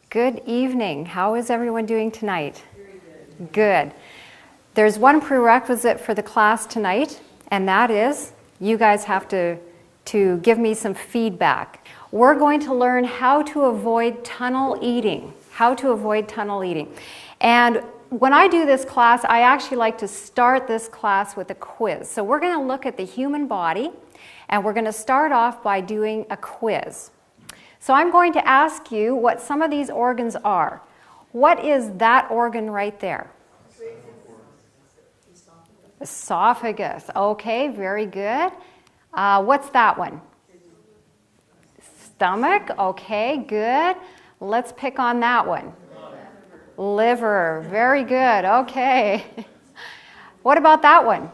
Good evening. How is everyone doing tonight? Very good. Good. There's one prerequisite for the class tonight, and that is you guys have to give me some feedback. We're going to learn how to avoid tunnel eating. How to avoid tunnel eating. And when I do this class, I actually like to start this class with a quiz. So we're going to look at the human body, and we're going to start off by doing a quiz. So I'm going to ask you what some of these organs are. What is that organ right there? Esophagus. Okay, very good. What's that one? Stomach. Okay, good. Let's pick on that one. Liver. Very good. Okay. What about that one?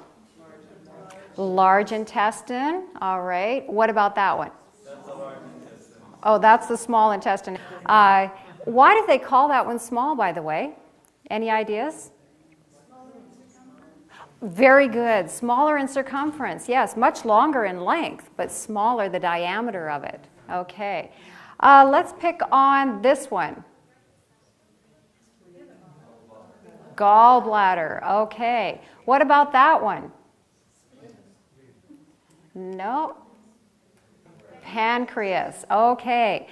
Large intestine. All right. What about that one? Oh, that's the small intestine. Why do they call that one small, by the way? Any ideas? Very good. Smaller in circumference. Yes, much longer in length, but smaller the diameter of it. Okay. Let's pick on this one. Gallbladder. Okay. What about that one? No. Pancreas. Okay.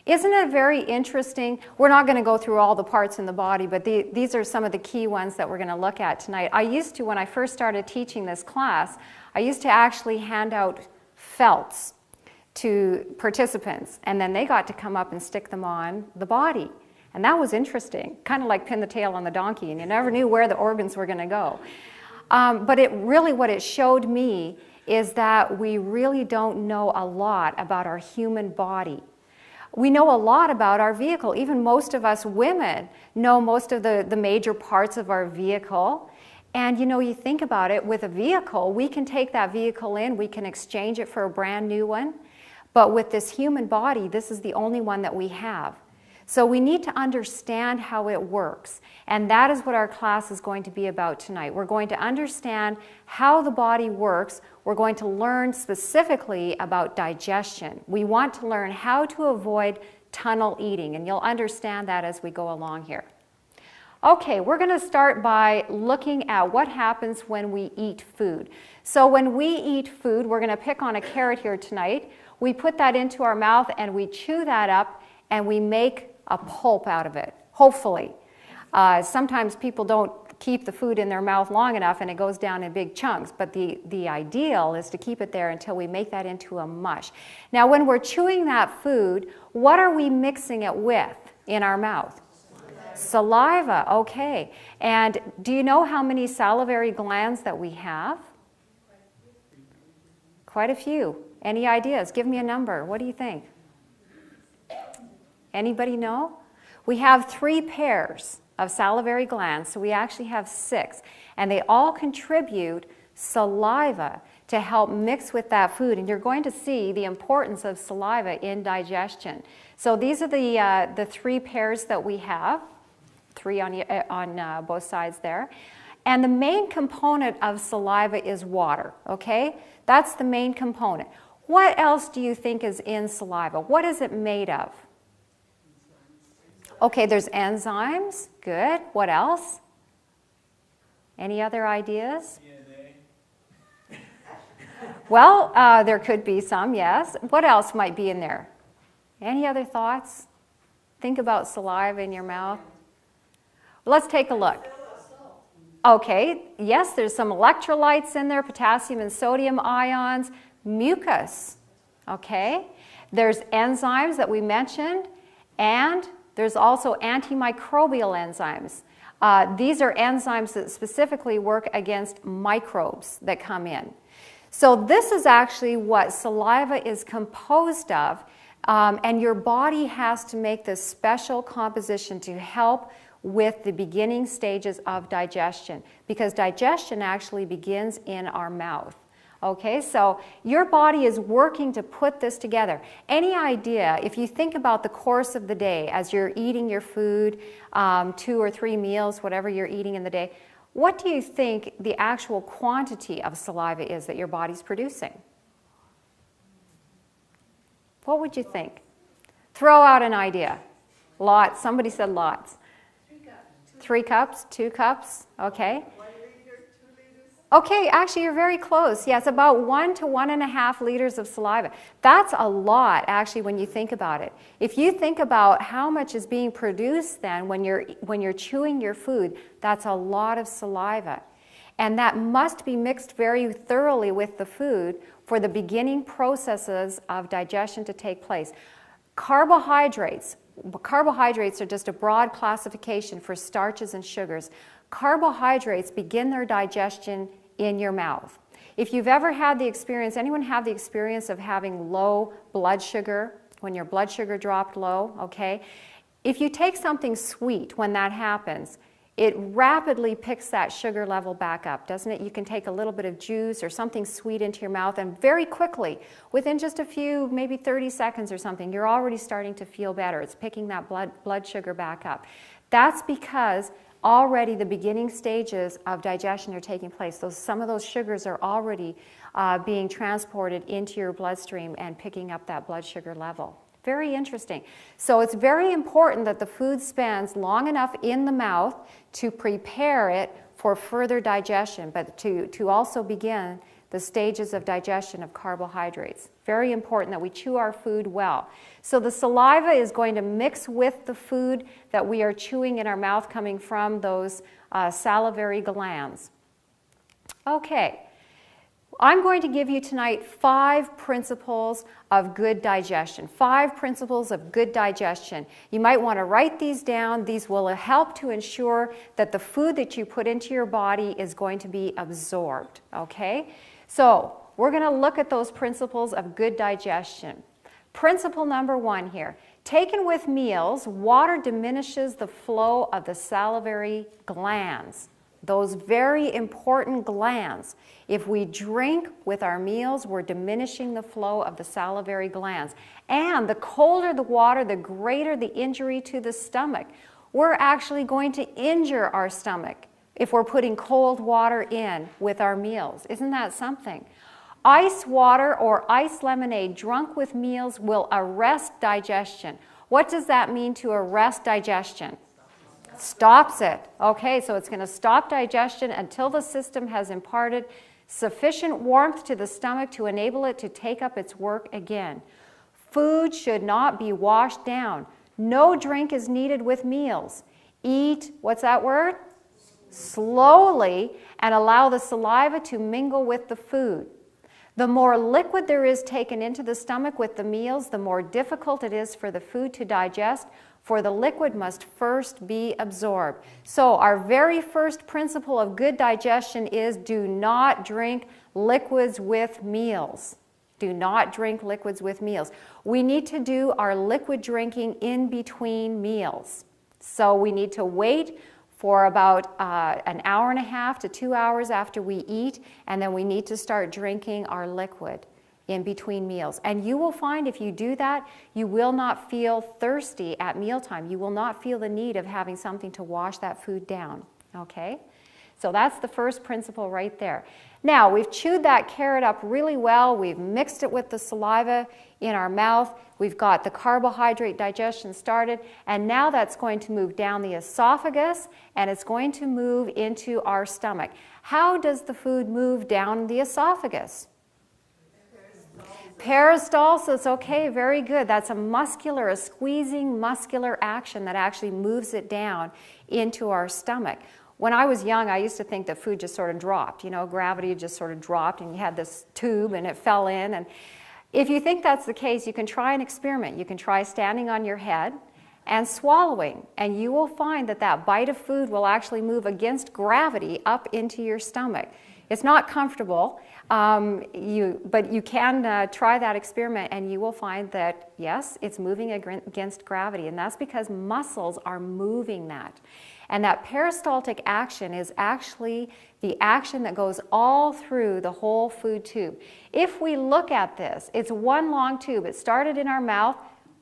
Isn't it very interesting? We're not going to go through all the parts in the body, but these are some of the key ones that we're going to look at tonight. I used to, when I first started teaching this class, I used to actually hand out felts to participants, and then they got to come up and stick them on the body. And that was interesting, kind of like pin the tail on the donkey, and you never knew where the organs were going to go. But what it showed me is that we really don't know a lot about our human body. We know a lot about our vehicle. Even most of us women know most of the major parts of our vehicle. And you think about it, with a vehicle, we can take that vehicle in, we can exchange it for a brand new one. But with this human body, this is the only one that we have. So we need to understand how it works. And that is what our class is going to be about tonight. We're going to understand how the body works. We're going to learn specifically about digestion. We want to learn how to avoid tunnel eating, and you'll understand that as we go along here. Okay, we're going to start by looking at what happens when we eat food. So when we eat food, we're going to pick on a carrot here tonight. We put that into our mouth and we chew that up and we make a pulp out of it, hopefully. Sometimes people don't keep the food in their mouth long enough and it goes down in big chunks, but the ideal is to keep it there until we make that into a mush. Now when we're chewing that food, what are we mixing it with in our mouth? Saliva, okay. And do you know how many salivary glands that we have? Quite a few. Any ideas? Give me a number. What do you think? Anybody know? We have 3 pairs of salivary glands, so we actually have 6. And they all contribute saliva to help mix with that food. And you're going to see the importance of saliva in digestion. So these are the 3 pairs that we have, 3 on both sides there. And the main component of saliva is water, okay? That's the main component. What else do you think is in saliva? What is it made of? Okay, there's enzymes. Good. What else? Any other ideas? DNA. Well, there could be some, yes. What else might be in there? Any other thoughts? Think about saliva in your mouth. Let's take a look. Okay, yes, there's some electrolytes in there, potassium and sodium ions, mucus. Okay, there's enzymes that we mentioned, and there's also antimicrobial enzymes. These are enzymes that specifically work against microbes that come in. So this is actually what saliva is composed of, and your body has to make this special composition to help with the beginning stages of digestion, because digestion actually begins in our mouth. Okay, so your body is working to put this together. Any idea, if you think about the course of the day as you're eating your food, 2 or 3 meals, whatever you're eating in the day, what do you think the actual quantity of saliva is that your body's producing? What would you think? Throw out an idea. Lots. Somebody said lots. 3 cups. 3 cups, 2 cups, okay. 1 liter, 2 liters. Okay, actually you're very close. Yeah, it's about 1 to 1.5 liters of saliva. That's a lot, actually, when you think about it. If you think about how much is being produced then when you're chewing your food, that's a lot of saliva. And that must be mixed very thoroughly with the food for the beginning processes of digestion to take place. Carbohydrates are just a broad classification for starches and sugars. Carbohydrates begin their digestion in your mouth. If you've ever had the experience, anyone have the experience of having low blood sugar, when your blood sugar dropped low, okay? If you take something sweet when that happens, it rapidly picks that sugar level back up, doesn't it? You can take a little bit of juice or something sweet into your mouth and very quickly, within just a few, maybe 30 seconds or something, you're already starting to feel better. It's picking that blood sugar back up. That's because already the beginning stages of digestion are taking place. Some of those sugars are already being transported into your bloodstream and picking up that blood sugar level. Very interesting. So it's very important that the food spends long enough in the mouth to prepare it for further digestion, but to also begin the stages of digestion of carbohydrates. Very important that we chew our food well. So the saliva is going to mix with the food that we are chewing in our mouth coming from those salivary glands. Okay. I'm going to give you tonight 5 principles of good digestion. 5 principles of good digestion. You might want to write these down. These will help to ensure that the food that you put into your body is going to be absorbed. Okay? So we're going to look at those principles of good digestion. Principle number 1 here. Taken with meals, water diminishes the flow of the salivary glands. Those very important glands. If we drink with our meals, we're diminishing the flow of the salivary glands. And the colder the water, the greater the injury to the stomach. We're actually going to injure our stomach if we're putting cold water in with our meals. Isn't that something? Ice water or ice lemonade drunk with meals will arrest digestion. What does that mean to arrest digestion? Stops it. Okay, so it's going to stop digestion until the system has imparted sufficient warmth to the stomach to enable it to take up its work again. Food should not be washed down. No drink is needed with meals. Eat, what's that word? Slowly, and allow the saliva to mingle with the food. The more liquid there is taken into the stomach with the meals, the more difficult it is for the food to digest, for the liquid must first be absorbed. So our very first principle of good digestion is do not drink liquids with meals. Do not drink liquids with meals. We need to do our liquid drinking in between meals. So we need to wait for about an hour and a half to 2 hours after we eat, and then we need to start drinking our liquid in between meals. And you will find if you do that, you will not feel thirsty at mealtime. You will not feel the need of having something to wash that food down. Okay? So that's the first principle right there. Now, we've chewed that carrot up really well. We've mixed it with the saliva in our mouth. We've got the carbohydrate digestion started. And now that's going to move down the esophagus, and it's going to move into our stomach. How does the food move down the esophagus? Peristalsis, okay, very good. That's a squeezing muscular action that actually moves it down into our stomach. When I was young, I used to think that food just sort of dropped. You know, gravity just sort of dropped and you had this tube and it fell in. And if you think that's the case, you can try an experiment. You can try standing on your head and swallowing, and you will find that that bite of food will actually move against gravity up into your stomach. It's not comfortable, but you can try that experiment and you will find that, yes, it's moving against gravity, and that's because muscles are moving that. And that peristaltic action is actually the action that goes all through the whole food tube. If we look at this, it's one long tube. It started in our mouth,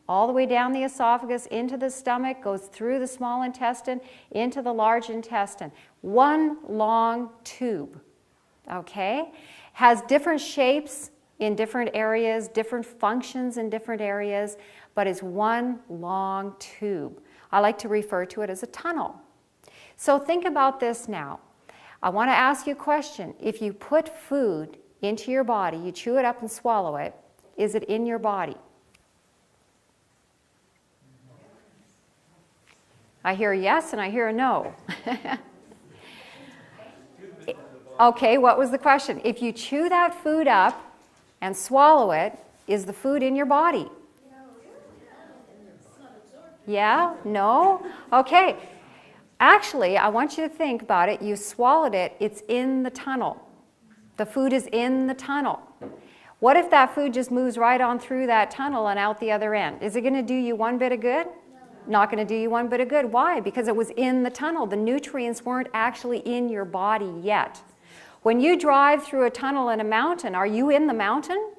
all the way down the esophagus, into the stomach, goes through the small intestine, into the large intestine. One long tube. Okay? Has different shapes in different areas, different functions in different areas, but it's one long tube. I like to refer to it as a tunnel. So think about this now. I want to ask you a question. If you put food into your body, you chew it up and swallow it, is it in your body? I hear a yes and I hear a no. Okay, what was the question? If you chew that food up and swallow it, is the food in your body? Yeah? No? Okay. Actually, I want you to think about it. You swallowed it. It's in the tunnel. The food is in the tunnel. What if that food just moves right on through that tunnel and out the other end? Is it going to do you one bit of good? Not going to do you one bit of good. Why? Because it was in the tunnel. The nutrients weren't actually in your body yet. When you drive through a tunnel in a mountain, are you in the mountain?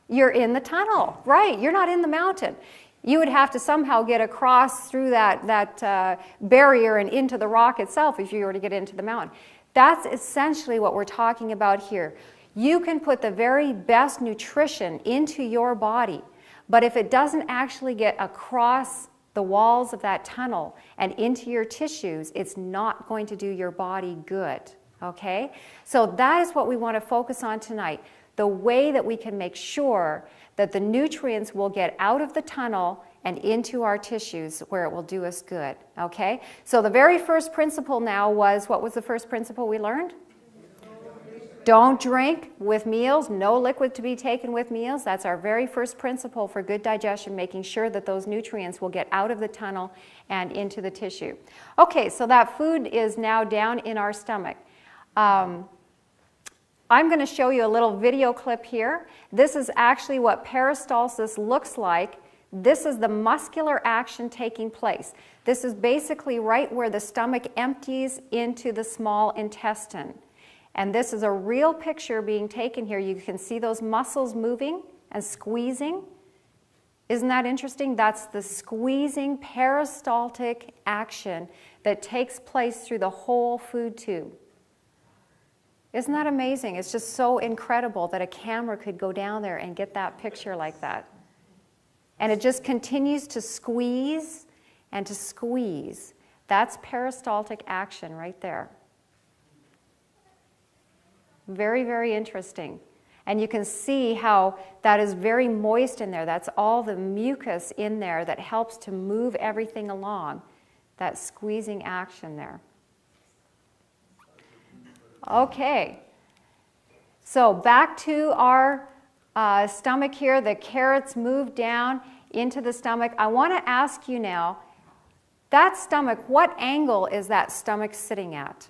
You're in the tunnel, right? You're not in the mountain. You would have to somehow get across through that barrier and into the rock itself if you were to get into the mountain. That's essentially what we're talking about here. You can put the very best nutrition into your body, but if it doesn't actually get across the walls of that tunnel and into your tissues, it's not going to do your body good, okay? So that is what we want to focus on tonight, the way that we can make sure that the nutrients will get out of the tunnel and into our tissues where it will do us good, okay? So the very first principle now was, what was the first principle we learned? Don't drink with meals, no liquid to be taken with meals. That's our very first principle for good digestion, making sure that those nutrients will get out of the tunnel and into the tissue. Okay, so that food is now down in our stomach. I'm going to show you a little video clip here. This is actually what peristalsis looks like. This is the muscular action taking place. This is basically right where the stomach empties into the small intestine. And this is a real picture being taken here. You can see those muscles moving and squeezing. Isn't that interesting? That's the squeezing peristaltic action that takes place through the whole food tube. Isn't that amazing? It's just so incredible that a camera could go down there and get that picture like that. And it just continues to squeeze and to squeeze. That's peristaltic action right there. Very, very interesting. And you can see how that is very moist in there. That's all the mucus in there that helps to move everything along. That squeezing action there. Okay. So back to our stomach here. The carrots move down into the stomach. I want to ask you now, that stomach, what angle is that stomach sitting at?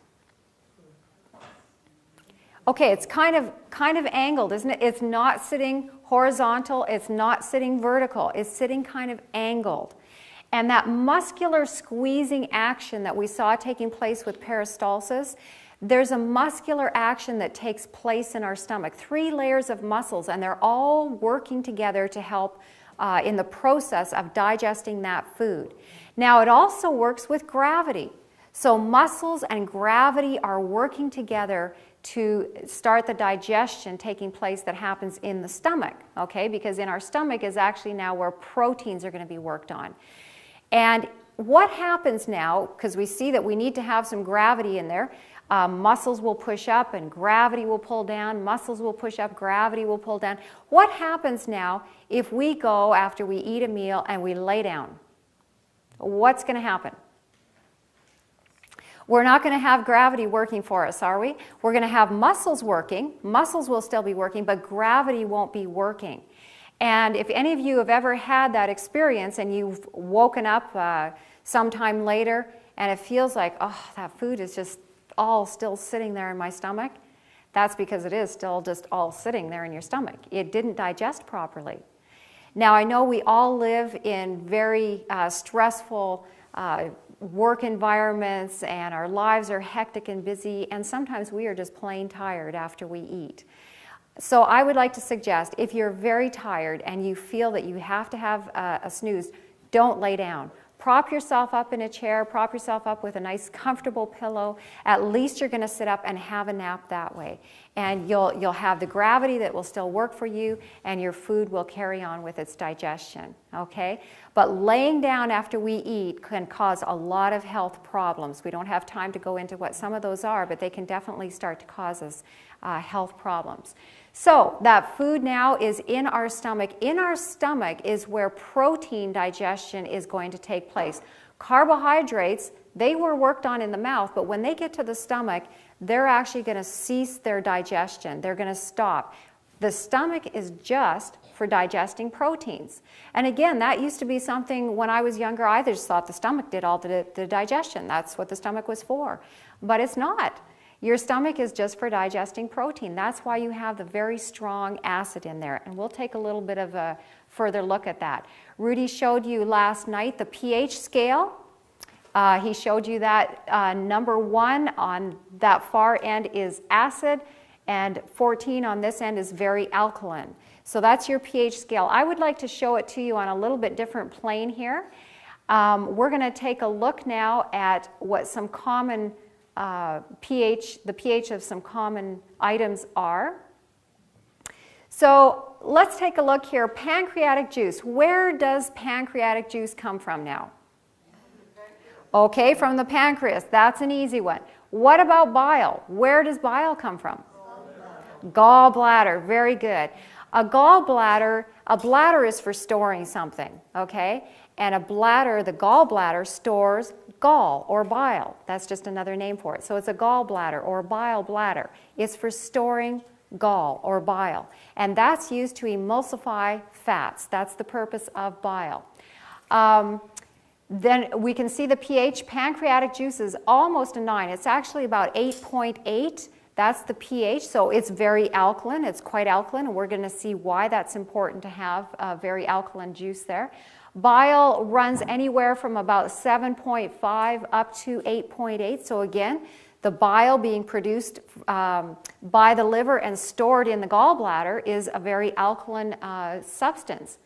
Okay, it's kind of angled, isn't it? It's not sitting horizontal, it's not sitting vertical, it's sitting kind of angled. And that muscular squeezing action that we saw taking place with peristalsis, there's a muscular action that takes place in our stomach. 3 layers of muscles, and they're all working together to help in the process of digesting that food. Now, it also works with gravity. So muscles and gravity are working together to start the digestion taking place that happens in the stomach, okay? Because in our stomach is actually now where proteins are going to be worked on. And what happens now, because we see that we need to have some gravity in there, muscles will push up and gravity will pull down, muscles will push up, gravity will pull down. What happens now if we go after we eat a meal and we lay down? What's going to happen? We're not going to have gravity working for us, are we? We're going to have muscles working. Muscles will still be working, but gravity won't be working. And if any of you have ever had that experience and you've woken up sometime later and it feels like, oh, that food is just all still sitting there in my stomach, that's because it is still just all sitting there in your stomach. It didn't digest properly. Now, I know we all live in very stressful work environments, and our lives are hectic and busy, and sometimes we are just plain tired after we eat. So I would like to suggest, if you're very tired and you feel that you have to have a snooze, don't lay down. Prop yourself up in a chair, prop yourself up with a nice comfortable pillow. At least you're going to sit up and have a nap that way. and you'll have the gravity that will still work for you, and your food will carry on with its digestion, okay? But laying down after we eat can cause a lot of health problems. We don't have time to go into what some of those are, but they can definitely start to cause us health problems. So that food now is in our stomach. In our stomach is where protein digestion is going to take place. Carbohydrates, they were worked on in the mouth, but when they get to the stomach, they're actually going to cease their digestion. They're going to stop. The stomach is just for digesting proteins. And again, that used to be something when I was younger, I just thought the stomach did all the digestion. That's what the stomach was for. But it's not. Your stomach is just for digesting protein. That's why you have the very strong acid in there. And we'll take a little bit of a further look at that. Rudy showed you last night the pH scale. He showed you that number 1 on that far end is acid, and 14 on this end is very alkaline. So that's your pH scale. I would like to show it to you on a little bit different plane here. We're going to take a look now at what some common the pH of some common items are. So let's take a look here. Pancreatic juice. Where does pancreatic juice come from now? Okay, from the pancreas. That's an easy one. What about bile? Where does bile come from? Gallbladder. Very good. A bladder is for storing something, okay? And a bladder, the gallbladder, stores gall or bile. That's just another name for it. So it's a gallbladder or bile bladder. It's for storing gall or bile. And that's used to emulsify fats. That's the purpose of bile. Then we can see the pH. Pancreatic juice is almost a 9. It's actually about 8.8. That's the pH, so it's very alkaline. It's quite alkaline, and we're going to see why that's important to have a very alkaline juice there. Bile runs anywhere from about 7.5 up to 8.8. So again, the bile being produced by the liver and stored in the gallbladder is a very alkaline substance.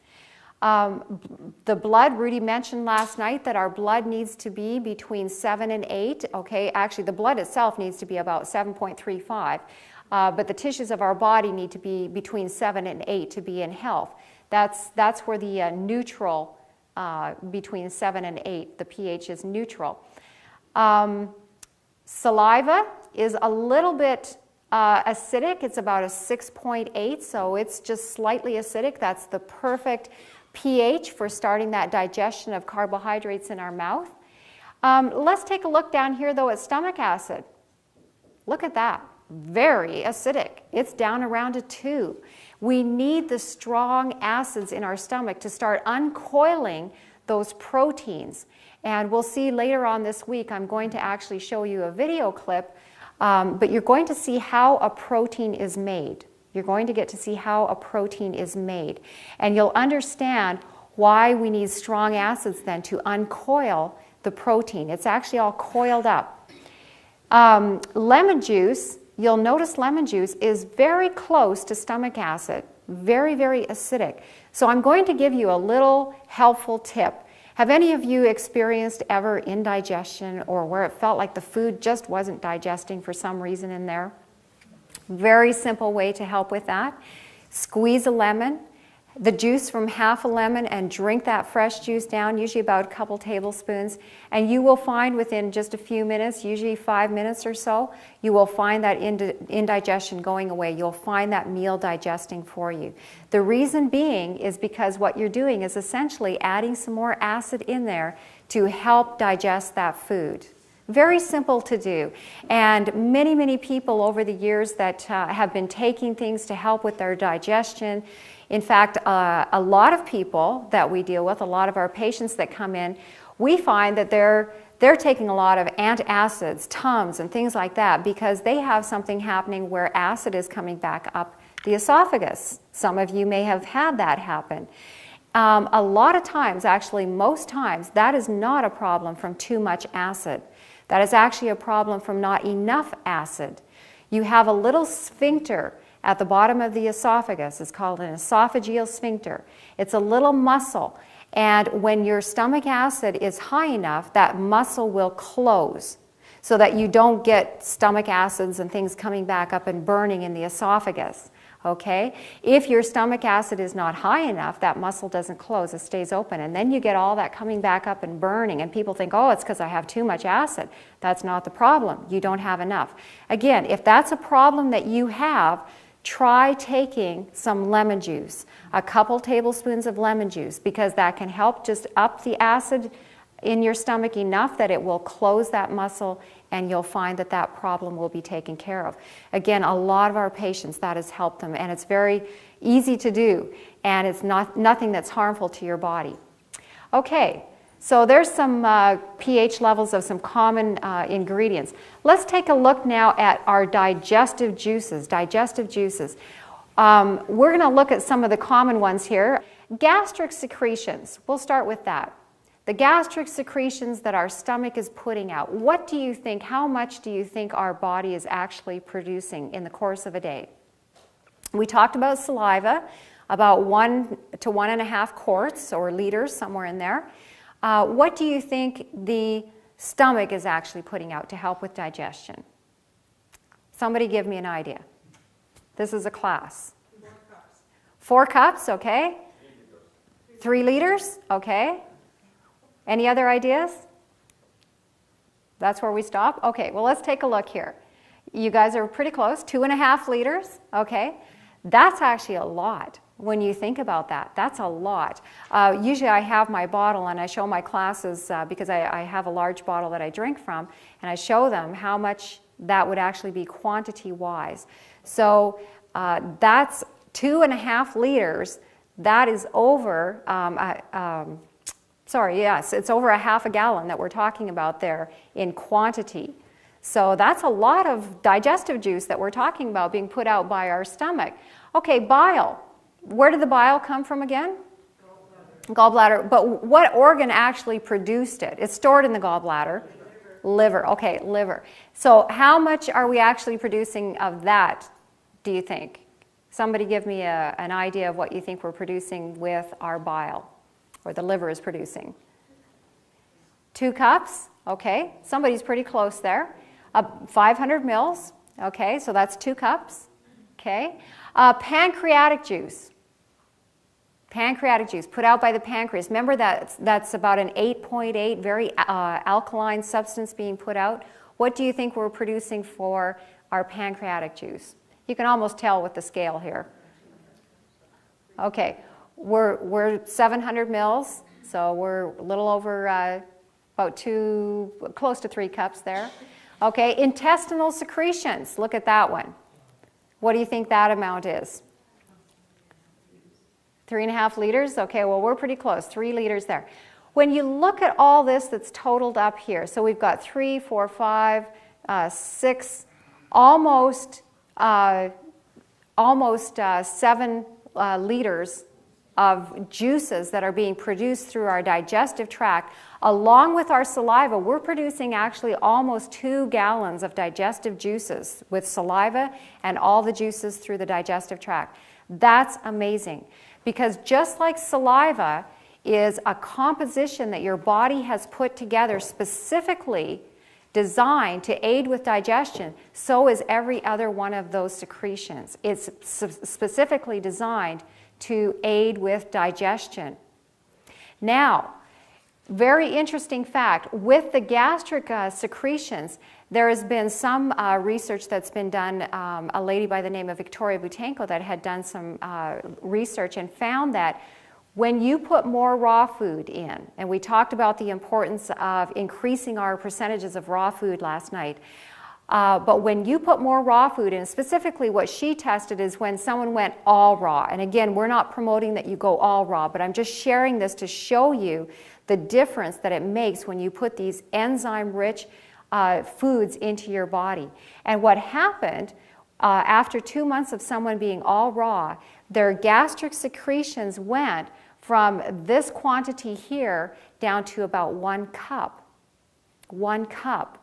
The blood, Rudy mentioned last night that our blood needs to be between 7 and 8. Okay, actually the blood itself needs to be about 7.35, but the tissues of our body need to be between 7 and 8 to be in health. That's where the neutral, between 7 and 8, the pH is neutral. Saliva is a little bit acidic. It's about a 6.8, so it's just slightly acidic. That's the perfect pH for starting that digestion of carbohydrates in our mouth. Let's take a look down here though at stomach acid. Look at that, very acidic. It's down around a 2. We need the strong acids in our stomach to start uncoiling those proteins. And we'll see later on this week, I'm going to actually show you a video clip, but you're going to see how a protein is made. You're going to get to see how a protein is made. And you'll understand why we need strong acids then to uncoil the protein. It's actually all coiled up. Lemon juice, you'll notice lemon juice is very close to stomach acid. Very, very acidic. So I'm going to give you a little helpful tip. Have any of you experienced ever indigestion or where it felt like the food just wasn't digesting for some reason in there? Very simple way to help with that. Squeeze a lemon, the juice from half a lemon, and drink that fresh juice down, usually about a couple tablespoons, and you will find within just a few minutes, usually 5 minutes or so, you will find that indigestion going away. You'll find that meal digesting for you. The reason being is because what you're doing is essentially adding some more acid in there to help digest that food. Very simple to do, and many, many people over the years that have been taking things to help with their digestion. In fact, a lot of people that we deal with, a lot of our patients that come in, we find that they're taking a lot of antacids, Tums, and things like that because they have something happening where acid is coming back up the esophagus. Some of you may have had that happen. A lot of times, actually most times, that is not a problem from too much acid. That is actually a problem from not enough acid. You have a little sphincter at the bottom of the esophagus. It's called an esophageal sphincter. It's a little muscle, and when your stomach acid is high enough, that muscle will close. so that you don't get stomach acids and things coming back up and burning in the esophagus. Okay? If your stomach acid is not high enough, that muscle doesn't close, it stays open, and then you get all that coming back up and burning, and people think, oh, it's because I have too much acid. That's not the problem. You don't have enough. Again, if that's a problem that you have, try taking some lemon juice, a couple tablespoons of lemon juice, because that can help just up the acid in your stomach enough that it will close that muscle, and you'll find that that problem will be taken care of. Again, a lot of our patients, that has helped them, and it's very easy to do, and it's nothing that's harmful to your body. Okay, so there's some pH levels of some common ingredients. Let's take a look now at our digestive juices. Digestive juices. We're going to look at some of the common ones here. Gastric secretions. We'll start with that. The gastric secretions that our stomach is putting out. What do you think, how much do you think our body is actually producing in the course of a day? We talked about saliva, about 1 to 1.5 quarts or liters, somewhere in there. What do you think the stomach is actually putting out to help with digestion? Somebody give me an idea. This is a class. 4 cups, okay. 3 liters, okay. Any other ideas? That's where we stop? Okay, well, let's take a look here. You guys are pretty close, 2.5 liters, okay? That's actually a lot when you think about that. That's a lot. Usually I have my bottle and I show my classes because I have a large bottle that I drink from, and I show them how much that would actually be quantity-wise. So that's 2.5 liters. That is over it's over 1/2 gallon that we're talking about there in quantity. So that's a lot of digestive juice that we're talking about being put out by our stomach. Okay, bile. Where did the bile come from again? Gallbladder. But what organ actually produced it? It's stored in the gallbladder. Liver. Okay, liver. So how much are we actually producing of that, do you think? Somebody give me an idea of what you think we're producing with our bile, or the liver is producing. 2 cups, okay. Somebody's pretty close there. 500 mils, okay, so that's 2 cups, okay. Pancreatic juice. Pancreatic juice put out by the pancreas. Remember that's about an 8.8, very alkaline substance being put out. What do you think we're producing for our pancreatic juice? You can almost tell with the scale here. Okay. We're 700 mils, so we're a little over close to 3 cups there. Okay, intestinal secretions, look at that one. What do you think that amount is? 3.5 liters? Okay, well, we're pretty close, 3 liters there. When you look at all this that's totaled up here, so we've got 3, 4, 5, 6, almost 7 liters of juices that are being produced through our digestive tract. Along with our saliva, we're producing actually almost 2 gallons of digestive juices with saliva and all the juices through the digestive tract. That's amazing, because just like saliva is a composition that your body has put together specifically designed to aid with digestion, so is every other one of those secretions. It's specifically designed to aid with digestion. Now, very interesting fact, with the gastric secretions, there has been some research that's been done, a lady by the name of Victoria Butenko that had done some research and found that when you put more raw food in, and we talked about the importance of increasing our percentages of raw food last night, but when you put more raw food in, specifically what she tested is when someone went all raw. And again, we're not promoting that you go all raw, but I'm just sharing this to show you the difference that it makes when you put these enzyme-rich foods into your body. And what happened after 2 months of someone being all raw, their gastric secretions went from this quantity here down to about 1 cup. 1 cup.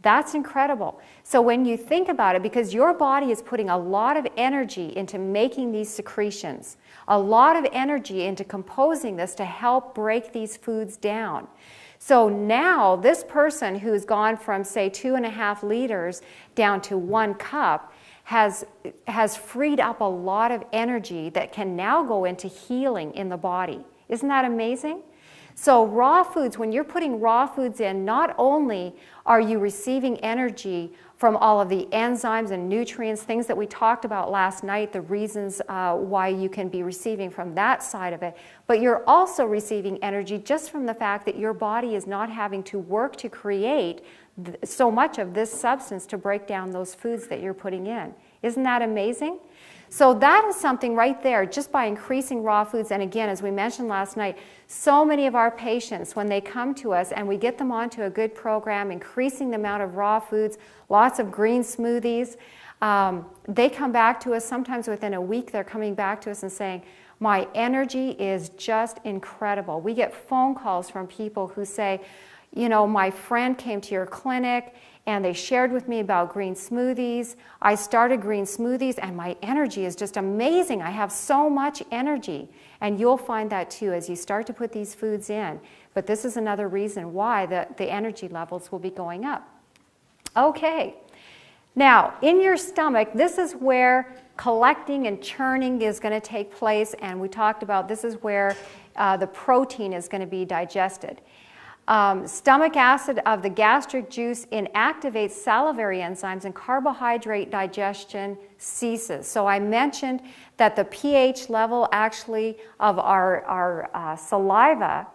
That's incredible. So when you think about it, because your body is putting a lot of energy into making these secretions, a lot of energy into composing this to help break these foods down. So now this person who's gone from, say, 2.5 liters down to 1 cup has freed up a lot of energy that can now go into healing in the body. Isn't that amazing? So raw foods, when you're putting raw foods in, not only are you receiving energy from all of the enzymes and nutrients, things that we talked about last night, the reasons why you can be receiving from that side of it, but you're also receiving energy just from the fact that your body is not having to work to create so much of this substance to break down those foods that you're putting in. Isn't that amazing? So that is something right there, just by increasing raw foods. And again, as we mentioned last night, so many of our patients, when they come to us and we get them onto a good program, increasing the amount of raw foods, lots of green smoothies, they come back to us. Sometimes within a week, they're coming back to us and saying, my energy is just incredible. We get phone calls from people who say, you know, my friend came to your clinic and they shared with me about green smoothies. I started green smoothies and my energy is just amazing. I have so much energy. And you'll find that too as you start to put these foods in. But this is another reason why the energy levels will be going up. Okay. Now, in your stomach, this is where collecting and churning is going to take place. And we talked about this is where the protein is going to be digested. Stomach acid of the gastric juice inactivates salivary enzymes and carbohydrate digestion ceases. So I mentioned that the pH level actually of our saliva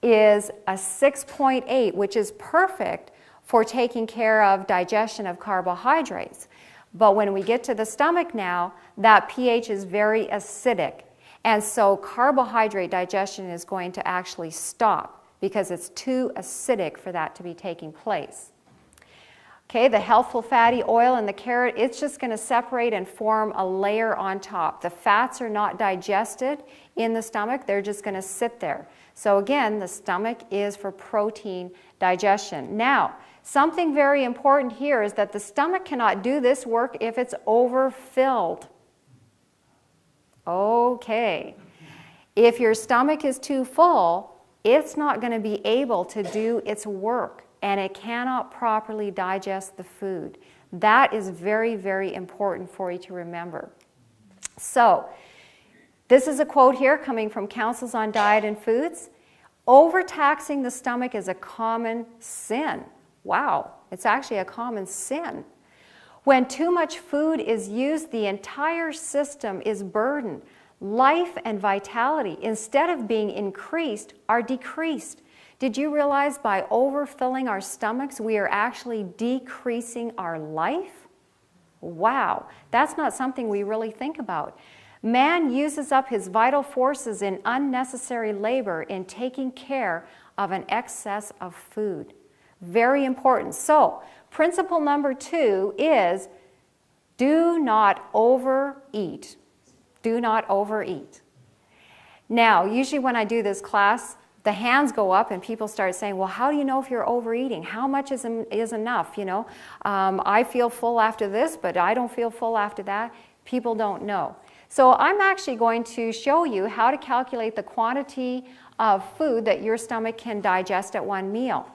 is a 6.8, which is perfect for taking care of digestion of carbohydrates. But when we get to the stomach now, that pH is very acidic. And so carbohydrate digestion is going to actually stop, because it's too acidic for that to be taking place. Okay, the healthful fatty oil in the carrot, it's just going to separate and form a layer on top. The fats are not digested in the stomach, they're just going to sit there. So again, the stomach is for protein digestion. Now, something very important here is that the stomach cannot do this work if it's overfilled. Okay, if your stomach is too full, it's not going to be able to do its work, and it cannot properly digest the food. That is very, very important for you to remember. So, this is a quote here coming from Counsels on Diet and Foods. Overtaxing the stomach is a common sin. Wow, it's actually a common sin. When too much food is used, the entire system is burdened. Life and vitality, instead of being increased, are decreased. Did you realize by overfilling our stomachs, we are actually decreasing our life? Wow, that's not something we really think about. Man uses up his vital forces in unnecessary labor in taking care of an excess of food. Very important. So, principle number 2 is do not overeat. Do not overeat. Now, usually when I do this class, the hands go up and people start saying, well, how do you know if you're overeating? How much is enough? You know, I feel full after this, but I don't feel full after that. People don't know. So I'm actually going to show you how to calculate the quantity of food that your stomach can digest at one meal.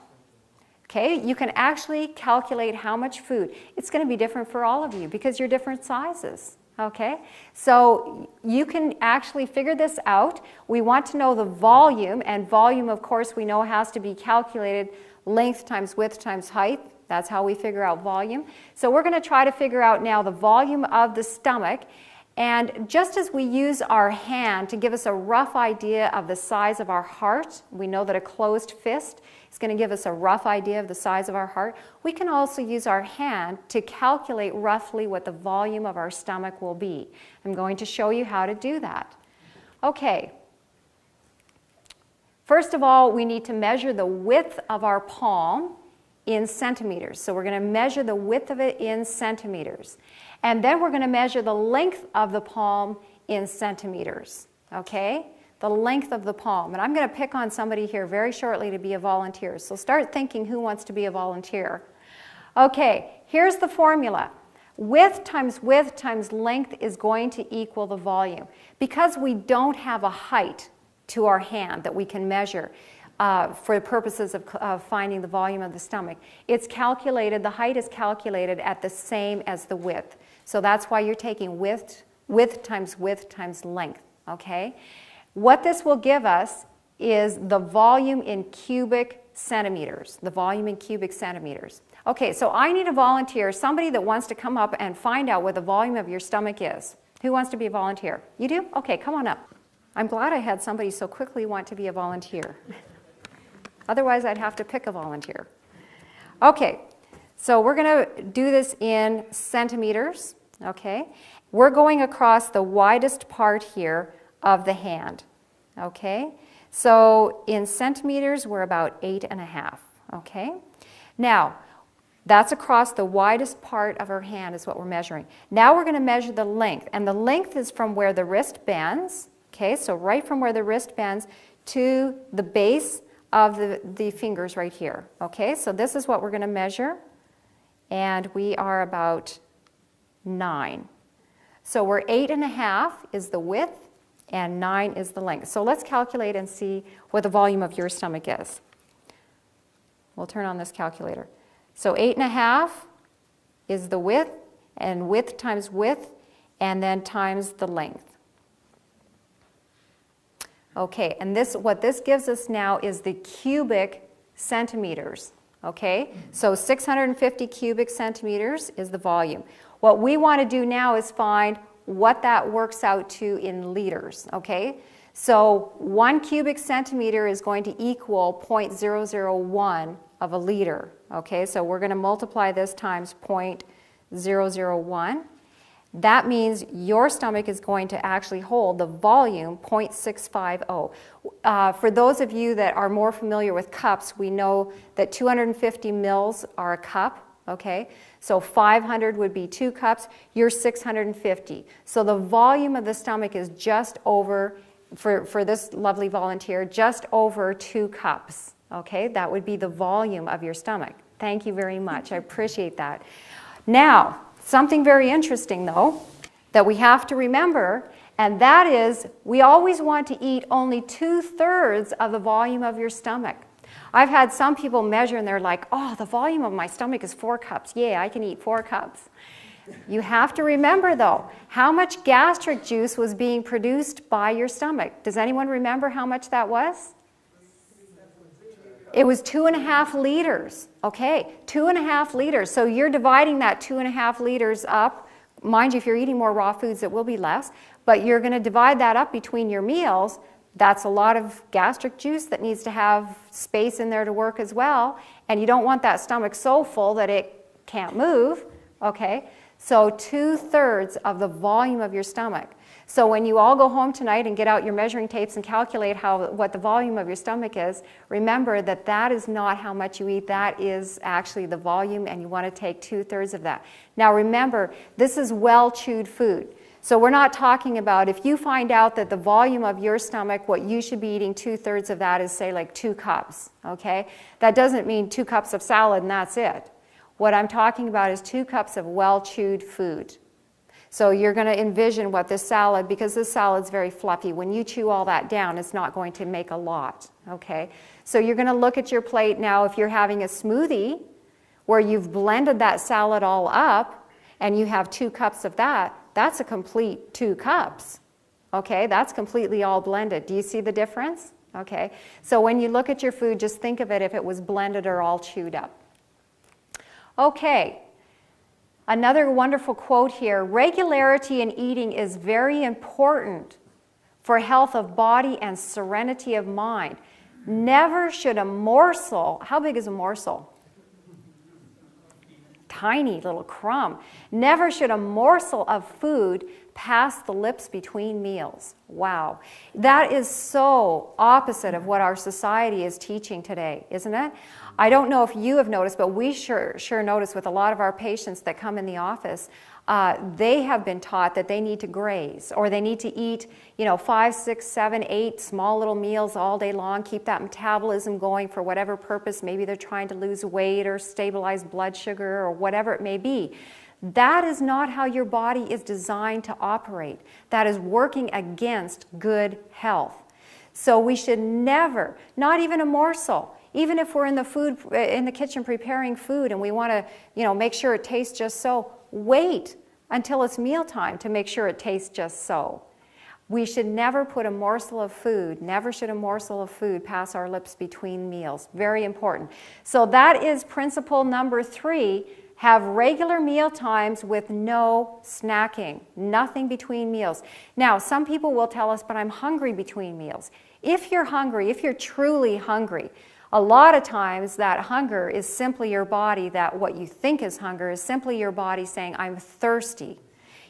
Okay, you can actually calculate how much food. It's going to be different for all of you because you're different sizes. Okay, so you can actually figure this out. We want to know the volume, and volume, of course, we know has to be calculated length times width times height. That's how we figure out volume. So we're going to try to figure out now the volume of the stomach. And just as we use our hand to give us a rough idea of the size of our heart, we know that a closed fist is going to give us a rough idea of the size of our heart. We can also use our hand to calculate roughly what the volume of our stomach will be. I'm going to show you how to do that. Okay. First of all, we need to measure the width of our palm in centimeters. So we're going to measure the width of it in centimeters. And then we're going to measure the length of the palm in centimeters. Okay? The length of the palm. And I'm going to pick on somebody here very shortly to be a volunteer. So start thinking who wants to be a volunteer. Okay, here's the formula. Width times length is going to equal the volume. Because we don't have a height to our hand that we can measure for the purposes of finding the volume of the stomach, it's calculated, the height is calculated at the same as the width. So that's why you're taking width times length, okay? What this will give us is the volume in cubic centimeters, the volume in cubic centimeters. Okay, so I need a volunteer, somebody that wants to come up and find out what the volume of your stomach is. Who wants to be a volunteer? You do? Okay, come on up. I'm glad I had somebody so quickly want to be a volunteer. Otherwise, I'd have to pick a volunteer. Okay, so we're going to do this in centimeters, okay? We're going across the widest part here of the hand, okay? So in centimeters, we're about 8.5, okay? Now, that's across the widest part of our hand is what we're measuring. Now we're going to measure the length, and the length is from where the wrist bends, okay? So right from where the wrist bends to the base of the fingers right here, okay? So this is what we're going to measure, and we are about 9. So we're 8.5 is the width, and 9 is the length. So let's calculate and see what the volume of your stomach is. We'll turn on this calculator. So 8.5 is the width, and width times width, and then times the length. Okay, and what this gives us now is the cubic centimeters, okay? So 650 cubic centimeters is the volume. What we want to do now is find what that works out to in liters, okay? So 1 cubic centimeter is going to equal 0.001 of a liter, okay? So we're going to multiply this times 0.001. That means your stomach is going to actually hold the volume 0.650. For those of you that are more familiar with cups, we know that 250 mils are a cup, okay? So 500 would be 2 cups, you're 650. So the volume of the stomach is just over, for this lovely volunteer, just over 2 cups, okay? That would be the volume of your stomach. Thank you very much, I appreciate that. Now, something very interesting, though, that we have to remember, and that is we always want to eat only 2/3 of the volume of your stomach. I've had some people measure and they're like, oh, the volume of my stomach is 4 cups. Yeah, I can eat 4 cups. You have to remember, though, how much gastric juice was being produced by your stomach. Does anyone remember how much that was? It was 2.5 liters, okay, 2.5 liters. So you're dividing that 2.5 liters up. Mind you, if you're eating more raw foods, it will be less, but you're going to divide that up between your meals. That's a lot of gastric juice that needs to have space in there to work as well, and you don't want that stomach so full that it can't move, okay? So 2/3 of the volume of your stomach. So when you all go home tonight and get out your measuring tapes and calculate what the volume of your stomach is, remember that that is not how much you eat. That is actually the volume, and you want to take 2/3 of that. Now remember, this is well-chewed food. So we're not talking about if you find out that the volume of your stomach, what you should be eating 2/3 of that is, say, like 2 cups, okay? That doesn't mean 2 cups of salad and that's it. What I'm talking about is 2 cups of well-chewed food. So you're going to envision what this salad, because this salad's very fluffy, when you chew all that down, it's not going to make a lot, okay? So you're going to look at your plate now. If you're having a smoothie where you've blended that salad all up and you have 2 cups of that, that's a complete 2 cups, okay? That's completely all blended. Do you see the difference? Okay, so when you look at your food, just think of it if it was blended or all chewed up. Okay. Another wonderful quote here, regularity in eating is very important for health of body and serenity of mind. Never should a morsel, how big is a morsel? Tiny little crumb. Never should a morsel of food pass the lips between meals. Wow. That is so opposite of what our society is teaching today, isn't it? I don't know if you have noticed, but we sure notice with a lot of our patients that come in the office, they have been taught that they need to graze, or they need to eat, 5, 6, 7, 8 small little meals all day long, keep that metabolism going for whatever purpose. Maybe they're trying to lose weight or stabilize blood sugar or whatever it may be. That is not how your body is designed to operate. That is working against good health. So we should never, not even a morsel, even if we're in the kitchen preparing food and we want to, make sure it tastes just so, wait until it's mealtime to make sure it tastes just so. We should never put a morsel of food, never should a morsel of food pass our lips between meals. Very important. So that is principle number 3. Have regular meal times with no snacking, nothing between meals. Now, some people will tell us, but I'm hungry between meals. If you're hungry, if you're truly hungry, a lot of times that hunger is simply your body, that what you think is hunger is simply your body saying, I'm thirsty.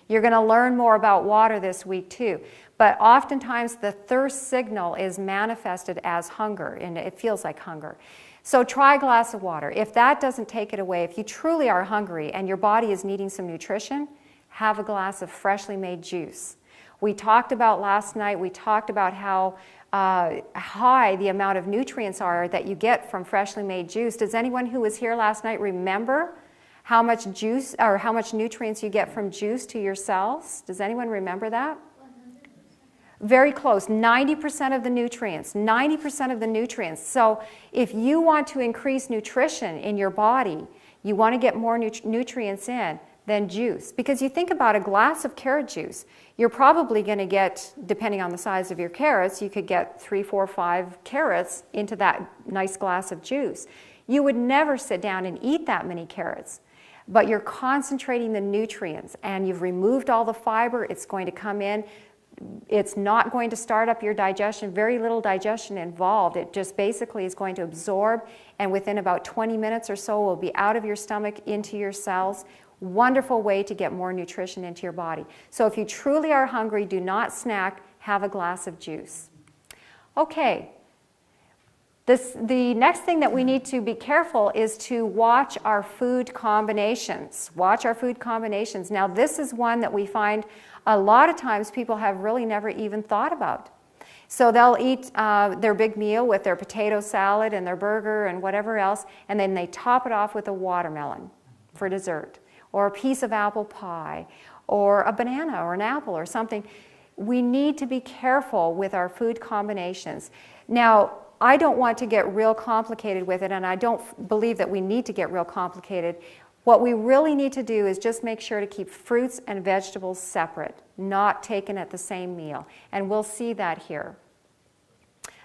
You're going to learn more about water this week too. But oftentimes the thirst signal is manifested as hunger, and it feels like hunger. So try a glass of water. If that doesn't take it away, if you truly are hungry and your body is needing some nutrition, have a glass of freshly made juice. We talked about last night, we talked about how high the amount of nutrients are that you get from freshly made juice. Does anyone who was here last night remember how much juice or how much nutrients you get from juice to your cells? Does anyone remember that? Very close, 90% of the nutrients, 90% of the nutrients. So if you want to increase nutrition in your body, you want to get more nutrients in than juice. Because you think about a glass of carrot juice, you're probably going to get, depending on the size of your carrots, you could get 3, 4, 5 carrots into that nice glass of juice. You would never sit down and eat that many carrots. But you're concentrating the nutrients and you've removed all the fiber, it's going to come in. It's not going to start up your digestion, very little digestion involved. It just basically is going to absorb, and within about 20 minutes or so will be out of your stomach into your cells. Wonderful way to get more nutrition into your body. So if you truly are hungry, do not snack, have a glass of juice. Okay, the next thing that we need to be careful is to watch our food combinations. Watch our food combinations. Now this is one that we find a lot of times people have really never even thought about. So they'll eat their big meal with their potato salad and their burger and whatever else, and then they top it off with a watermelon for dessert, or a piece of apple pie, or a banana or an apple or something. We need to be careful with our food combinations. Now, I don't want to get real complicated with it, and I don't believe that we need to get real complicated. What we really need to do is just make sure to keep fruits and vegetables separate, not taken at the same meal. And we'll see that here.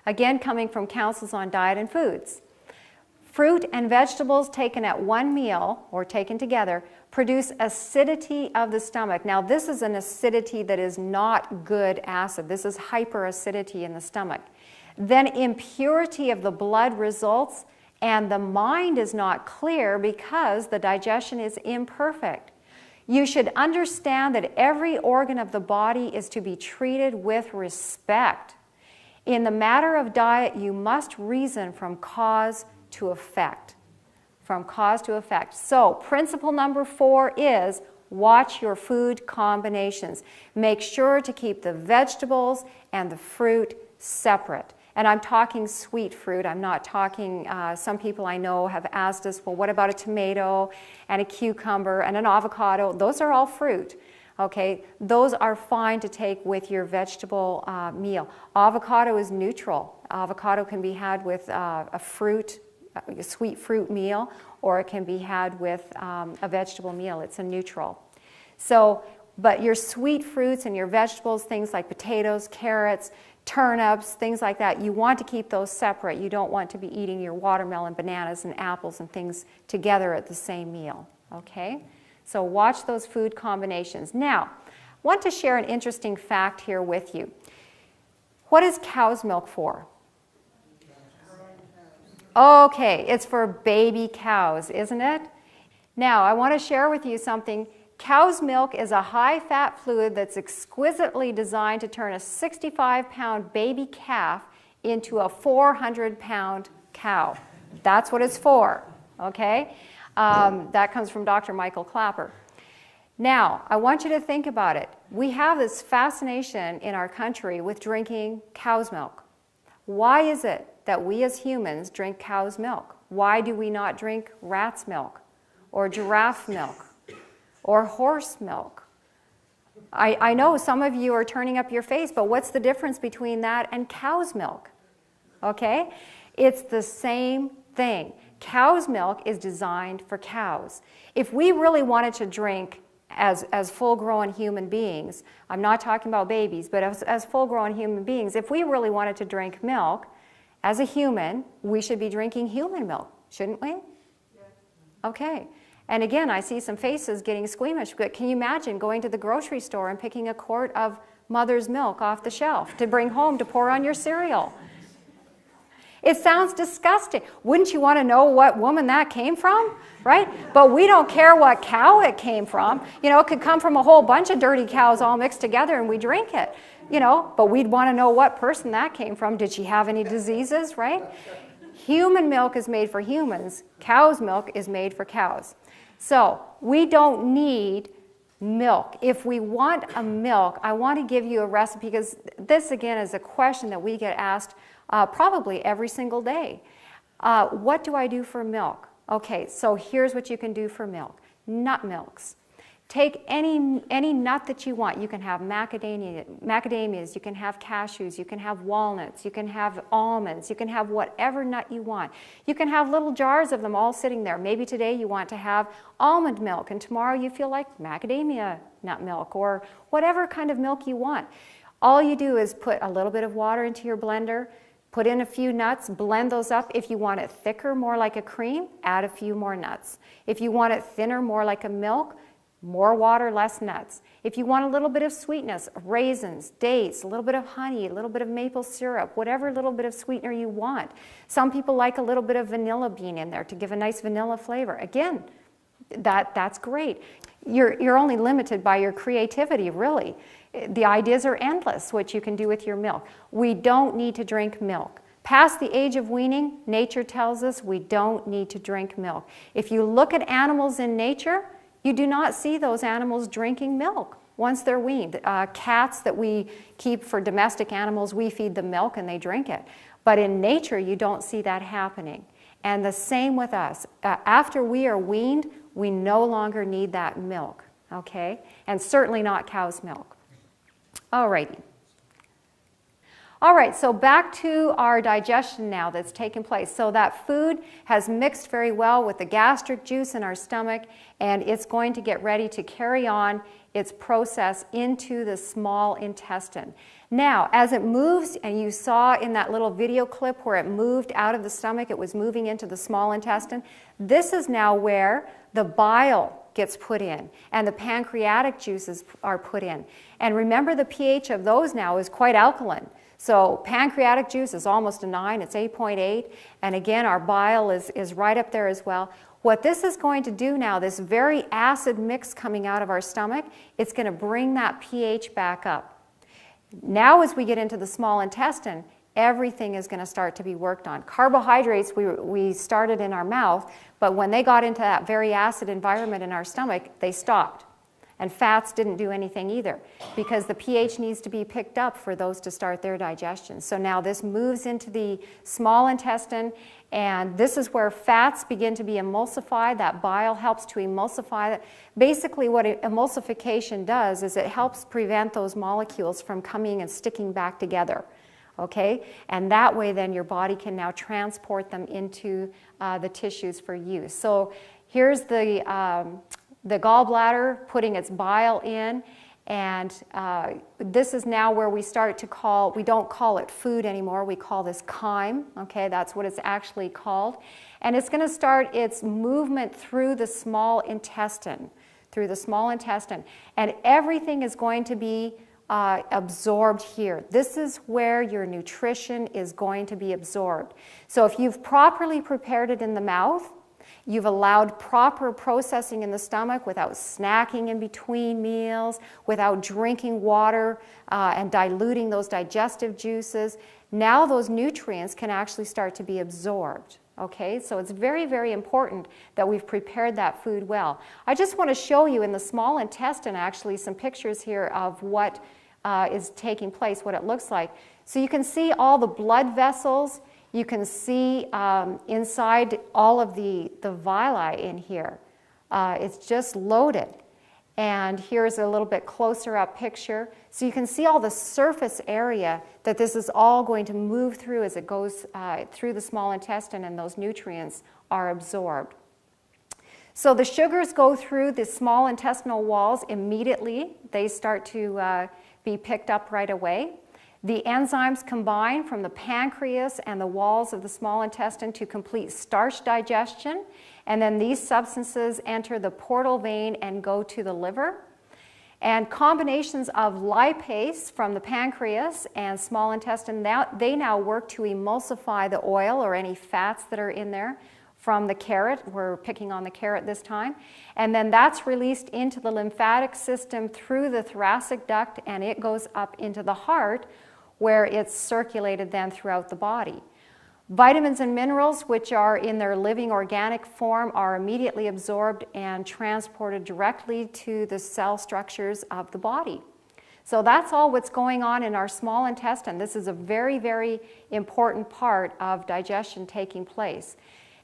Again, coming from Counsels on Diet and Foods. Fruit and vegetables taken at one meal, or taken together, produce acidity of the stomach. Now this is an acidity that is not good acid. This is hyperacidity in the stomach. Then impurity of the blood results, and the mind is not clear because the digestion is imperfect. You should understand that every organ of the body is to be treated with respect. In the matter of diet, you must reason from cause to effect. From cause to effect. So, principle number 4 is watch your food combinations. Make sure to keep the vegetables and the fruit separate. And I'm talking sweet fruit. I'm not talking, some people I know have asked us, well, what about a tomato and a cucumber and an avocado? Those are all fruit. Okay, those are fine to take with your vegetable meal. Avocado is neutral. Avocado can be had with a sweet fruit meal, or it can be had with a vegetable meal. It's a neutral. So, but your sweet fruits and your vegetables, things like potatoes, carrots, turnips, things like that, you want to keep those separate. You don't want to be eating your watermelon, bananas, and apples and things together at the same meal. Okay? So watch those food combinations. Now, I want to share an interesting fact here with you. What is cow's milk for? Okay, it's for baby cows, isn't it? Now, I want to share with you something. Cow's milk is a high-fat fluid that's exquisitely designed to turn a 65-pound baby calf into a 400-pound cow. That's what it's for, okay? That comes from Dr. Michael Clapper. Now, I want you to think about it. We have this fascination in our country with drinking cow's milk. Why is it that we as humans drink cow's milk? Why do we not drink rat's milk or giraffe milk or horse milk? I know some of you are turning up your face, but what's the difference between that and cow's milk? Okay? It's the same thing. Cow's milk is designed for cows. If we really wanted to drink as full-grown human beings, I'm not talking about babies, but as full-grown human beings, if we really wanted to drink milk, as a human, we should be drinking human milk, shouldn't we? Yeah. Okay. And again, I see some faces getting squeamish, but can you imagine going to the grocery store and picking a quart of mother's milk off the shelf to bring home to pour on your cereal? It sounds disgusting. Wouldn't you want to know what woman that came from, right? But we don't care what cow it came from. You know, it could come from a whole bunch of dirty cows all mixed together and we drink it, you know, but we'd want to know what person that came from. Did she have any diseases, right? Human milk is made for humans. Cow's milk is made for cows. So we don't need milk. If we want a milk, I want to give you a recipe because this, again, is a question that we get asked probably every single day. What do I do for milk? Okay, so here's what you can do for milk. Nut milks. Take any nut that you want. You can have macadamias, you can have cashews, you can have walnuts, you can have almonds, you can have whatever nut you want. You can have little jars of them all sitting there. Maybe today you want to have almond milk and tomorrow you feel like macadamia nut milk or whatever kind of milk you want. All you do is put a little bit of water into your blender, put in a few nuts, blend those up. If you want it thicker, more like a cream, add a few more nuts. If you want it thinner, more like a milk, more water, less nuts. If you want a little bit of sweetness, raisins, dates, a little bit of honey, a little bit of maple syrup, whatever little bit of sweetener you want. Some people like a little bit of vanilla bean in there to give a nice vanilla flavor. Again, that's great. You're only limited by your creativity, really. The ideas are endless, what you can do with your milk. We don't need to drink milk. Past the age of weaning, nature tells us we don't need to drink milk. If you look at animals in nature, you do not see those animals drinking milk once they're weaned. Cats that we keep for domestic animals, we feed them milk and they drink it. But in nature, you don't see that happening. And the same with us. After we are weaned, we no longer need that milk, okay? And certainly not cow's milk. All righty. All right, so back to our digestion now that's taken place. So that food has mixed very well with the gastric juice in our stomach, and it's going to get ready to carry on its process into the small intestine. Now, as it moves, and you saw in that little video clip where it moved out of the stomach, it was moving into the small intestine, this is now where the bile gets put in, and the pancreatic juices are put in. And remember, the pH of those now is quite alkaline. So pancreatic juice is almost a 9, it's 8.8, and again our bile is right up there as well. What this is going to do now, this very acid mix coming out of our stomach, it's going to bring that pH back up. Now as we get into the small intestine, everything is going to start to be worked on. Carbohydrates we started in our mouth, but when they got into that very acid environment in our stomach, they stopped. And fats didn't do anything either because the pH needs to be picked up for those to start their digestion. So now this moves into the small intestine, and this is where fats begin to be emulsified. That bile helps to emulsify. Basically what emulsification does is it helps prevent those molecules from coming and sticking back together. Okay? And that way then your body can now transport them into the tissues for use. So here's the gallbladder putting its bile in, and this is now where we start to call, we don't call it food anymore, we call this chyme, okay, that's what it's actually called. And it's going to start its movement through the small intestine, and everything is going to be absorbed here. This is where your nutrition is going to be absorbed. So if you've properly prepared it in the mouth, You've allowed proper processing in the stomach without snacking in between meals, without drinking water and diluting those digestive juices. Now those nutrients can actually start to be absorbed. Okay, so it's very, very important that we've prepared that food well. I just want to show you in the small intestine actually some pictures here of what is taking place, what it looks like. So you can see all the blood vessels. You can see inside all of the villi in here. It's just loaded. And here's a little bit closer up picture. So you can see all the surface area that this is all going to move through as it goes through the small intestine, and those nutrients are absorbed. So the sugars go through the small intestinal walls immediately. They start to be picked up right away. The enzymes combine from the pancreas and the walls of the small intestine to complete starch digestion, and then these substances enter the portal vein and go to the liver. And combinations of lipase from the pancreas and small intestine, they now work to emulsify the oil or any fats that are in there from the carrot. We're picking on the carrot this time. And then that's released into the lymphatic system through the thoracic duct, and it goes up into the heart, where it's circulated then throughout the body. Vitamins and minerals, which are in their living organic form, are immediately absorbed and transported directly to the cell structures of the body. So that's all what's going on in our small intestine. This is a very, very important part of digestion taking place.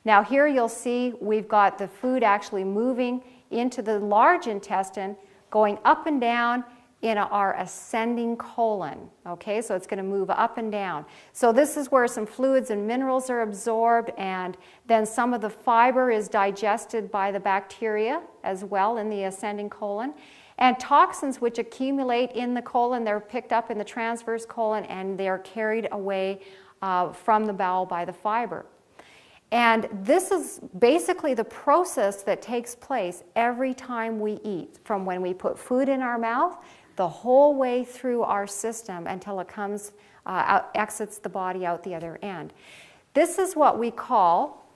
Now here you'll see we've got the food actually moving into the large intestine, going up and down in our ascending colon. Okay, so it's going to move up and down. So this is where some fluids and minerals are absorbed, and then some of the fiber is digested by the bacteria as well in the ascending colon. And toxins which accumulate in the colon, they're picked up in the transverse colon, and they're carried away from the bowel by the fiber. And this is basically the process that takes place every time we eat, from when we put food in our mouth the whole way through our system until it comes exits the body out the other end. This is what we call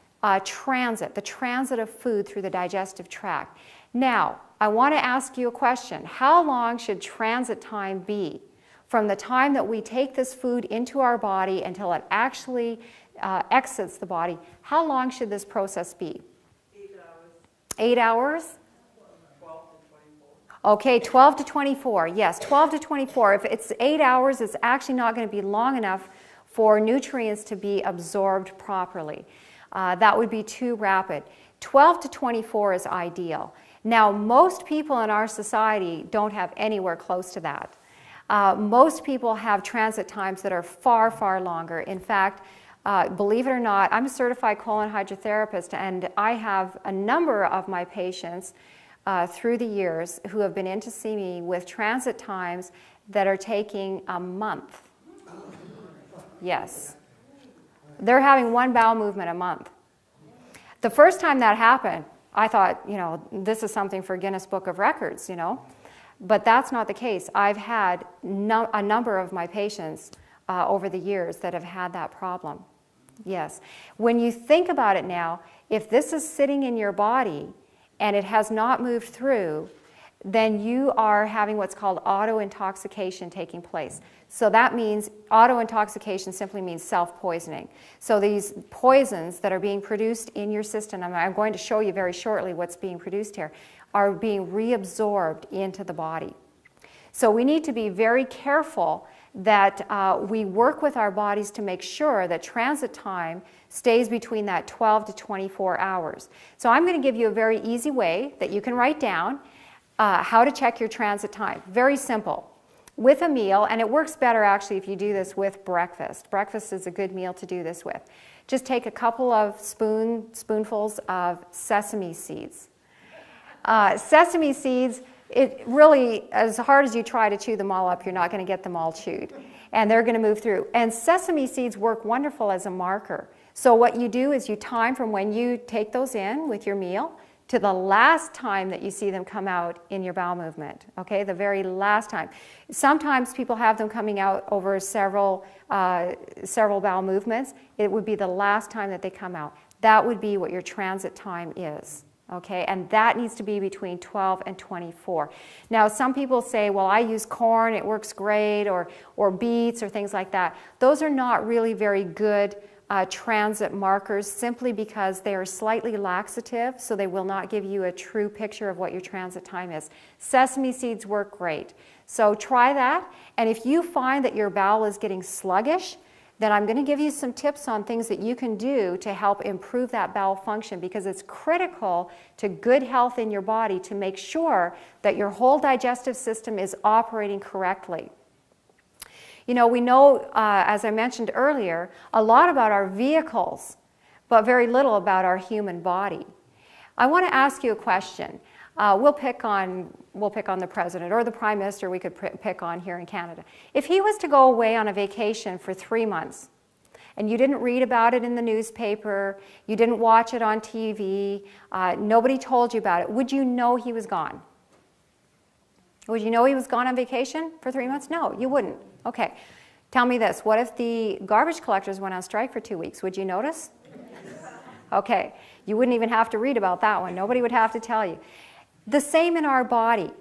transit, the transit of food through the digestive tract. Now, I want to ask you a question. How long should transit time be from the time that we take this food into our body until it actually exits the body? How long should this process be? 8 hours. 8 hours? 12 to 24. Okay, 12 to 24. Yes, 12 to 24. If it's 8 hours, it's actually not going to be long enough for nutrients to be absorbed properly. That would be too rapid. 12 to 24 is ideal. Now, most people in our society don't have anywhere close to that. Most people have transit times that are far, far longer. In fact, believe it or not, I'm a certified colon hydrotherapist, and I have a number of my patients through the years who have been in to see me with transit times that are taking a month. Yes. They're having one bowel movement a month. The first time that happened, I thought, you know, this is something for Guinness Book of Records, you know. But that's not the case. I've had a number of my patients over the years that have had that problem. Yes. When you think about it now, if this is sitting in your body and it has not moved through, then you are having what's called auto-intoxication taking place. So that means auto-intoxication simply means self-poisoning. So these poisons that are being produced in your system, and I'm going to show you very shortly what's being produced here, are being reabsorbed into the body. So we need to be very careful that we work with our bodies to make sure that transit time stays between that 12 to 24 hours. So I'm going to give you a very easy way that you can write down how to check your transit time. Very simple. With a meal, and it works better actually if you do this with breakfast. Breakfast is a good meal to do this with. Just take a couple of spoonfuls of sesame seeds. Sesame seeds, it really, as hard as you try to chew them all up, you're not going to get them all chewed. And they're going to move through. And sesame seeds work wonderful as a marker. So what you do is you time from when you take those in with your meal to the last time that you see them come out in your bowel movement, okay, the very last time. Sometimes people have them coming out over several bowel movements. It would be the last time that they come out. that would be what your transit time is. Okay, and that needs to be between 12 and 24. Now, some people say, well, I use corn, it works great, or beets, or things like that. Those are not really very good transit markers, simply because they are slightly laxative, so they will not give you a true picture of what your transit time is. Sesame seeds work great. So try that, and if you find that your bowel is getting sluggish, then I'm going to give you some tips on things that you can do to help improve that bowel function, because it's critical to good health in your body to make sure that your whole digestive system is operating correctly. You know, we know, as I mentioned earlier, a lot about our vehicles, but very little about our human body. I want to ask you a question. We'll pick on the president or the prime minister. We could pick on here in Canada. If he was to go away on a vacation for 3 months, and you didn't read about it in the newspaper, you didn't watch it on TV, nobody told you about it, would you know he was gone? Would you know he was gone on vacation for 3 months? No, you wouldn't. Okay. Tell me this. What if the garbage collectors went on strike for 2 weeks? Would you notice? Okay. You wouldn't even have to read about that one. Nobody would have to tell you. The same in our body.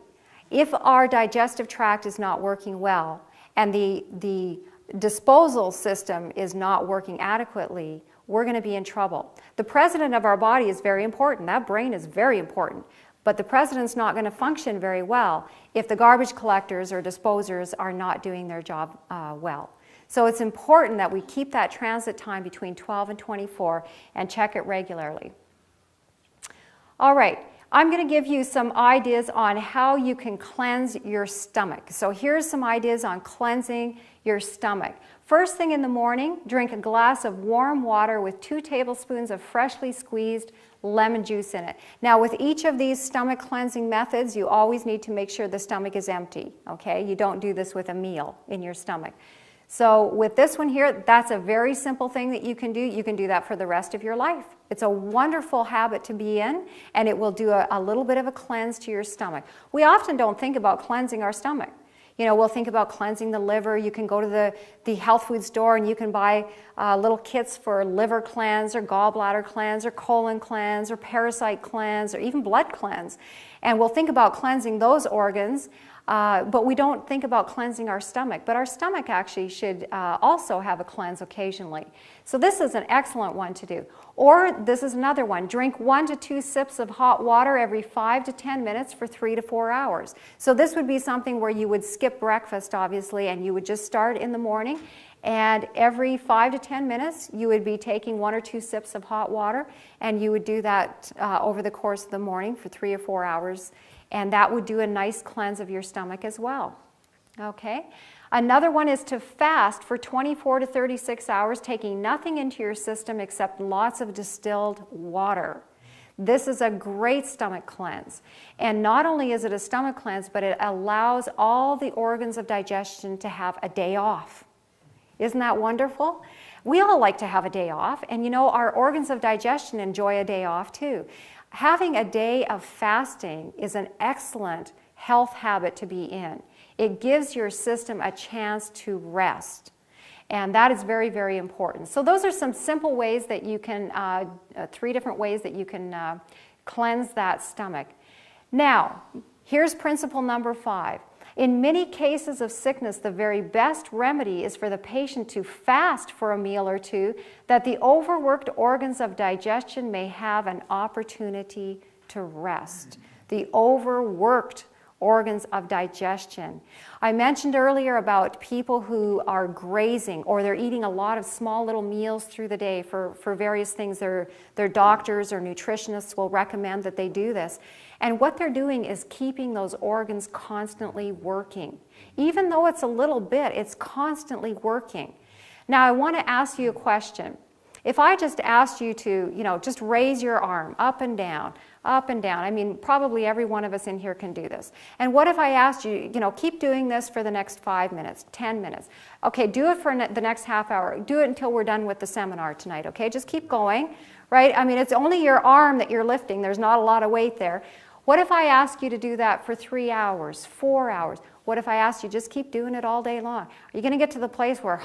If our digestive tract is not working well and the disposal system is not working adequately, we're going to be in trouble. The president of our body is very important. That brain is very important. But the president's not going to function very well if the garbage collectors or disposers are not doing their job well. So it's important that we keep that transit time between 12 and 24 and check it regularly. All right. I'm going to give you some ideas on how you can cleanse your stomach. So here's some ideas on cleansing your stomach. First thing in the morning, drink a glass of warm water with 2 tablespoons of freshly squeezed lemon juice in it. Now, with each of these stomach cleansing methods, you always need to make sure the stomach is empty, okay? You don't do this with a meal in your stomach. So with this one here, that's a very simple thing that you can do. You can do that for the rest of your life. It's a wonderful habit to be in, and it will do a little bit of a cleanse to your stomach. We often don't think about cleansing our stomach. You know, we'll think about cleansing the liver. You can go to the health food store and you can buy little kits for liver cleanse or gallbladder cleanse or colon cleanse or parasite cleanse or even blood cleanse. And we'll think about cleansing those organs, but we don't think about cleansing our stomach. But our stomach actually should also have a cleanse occasionally. So this is an excellent one to do. Or this is another one. Drink 1 to 2 sips of hot water every 5 to 10 minutes for 3 to 4 hours. So this would be something where you would skip breakfast, obviously, and you would just start in the morning. And every 5 to 10 minutes, you would be taking 1 or 2 sips of hot water, and you would do that over the course of the morning for 3 or 4 hours. And that would do a nice cleanse of your stomach as well. Okay? Another one is to fast for 24 to 36 hours, taking nothing into your system except lots of distilled water. This is a great stomach cleanse. And not only is it a stomach cleanse, but it allows all the organs of digestion to have a day off. Isn't that wonderful? We all like to have a day off, and you know, our organs of digestion enjoy a day off too. Having a day of fasting is an excellent health habit to be in. It gives your system a chance to rest. And that is very, very important. So those are some simple ways that you can, 3 different ways that you can cleanse that stomach. Now, here's principle number 5. In many cases of sickness, the very best remedy is for the patient to fast for a meal or two, that the overworked organs of digestion may have an opportunity to rest. The overworked organs of digestion. I mentioned earlier about people who are grazing, or they're eating a lot of small little meals through the day for various things. Their doctors or nutritionists will recommend that they do this. And what they're doing is keeping those organs constantly working. Even though it's a little bit, it's constantly working. Now I want to ask you a question. If I just asked you to, just raise your arm up and down, I mean, probably every one of us in here can do this. And what if I asked you, keep doing this for the next 5 minutes, 10 minutes. Okay, do it for the next half hour. Do it until we're done with the seminar tonight, okay? Just keep going, right? I mean, it's only your arm that you're lifting. There's not a lot of weight there. What if I ask you to do that for 3 hours, 4 hours? What if I asked you just keep doing it all day long? Are you going to get to the place where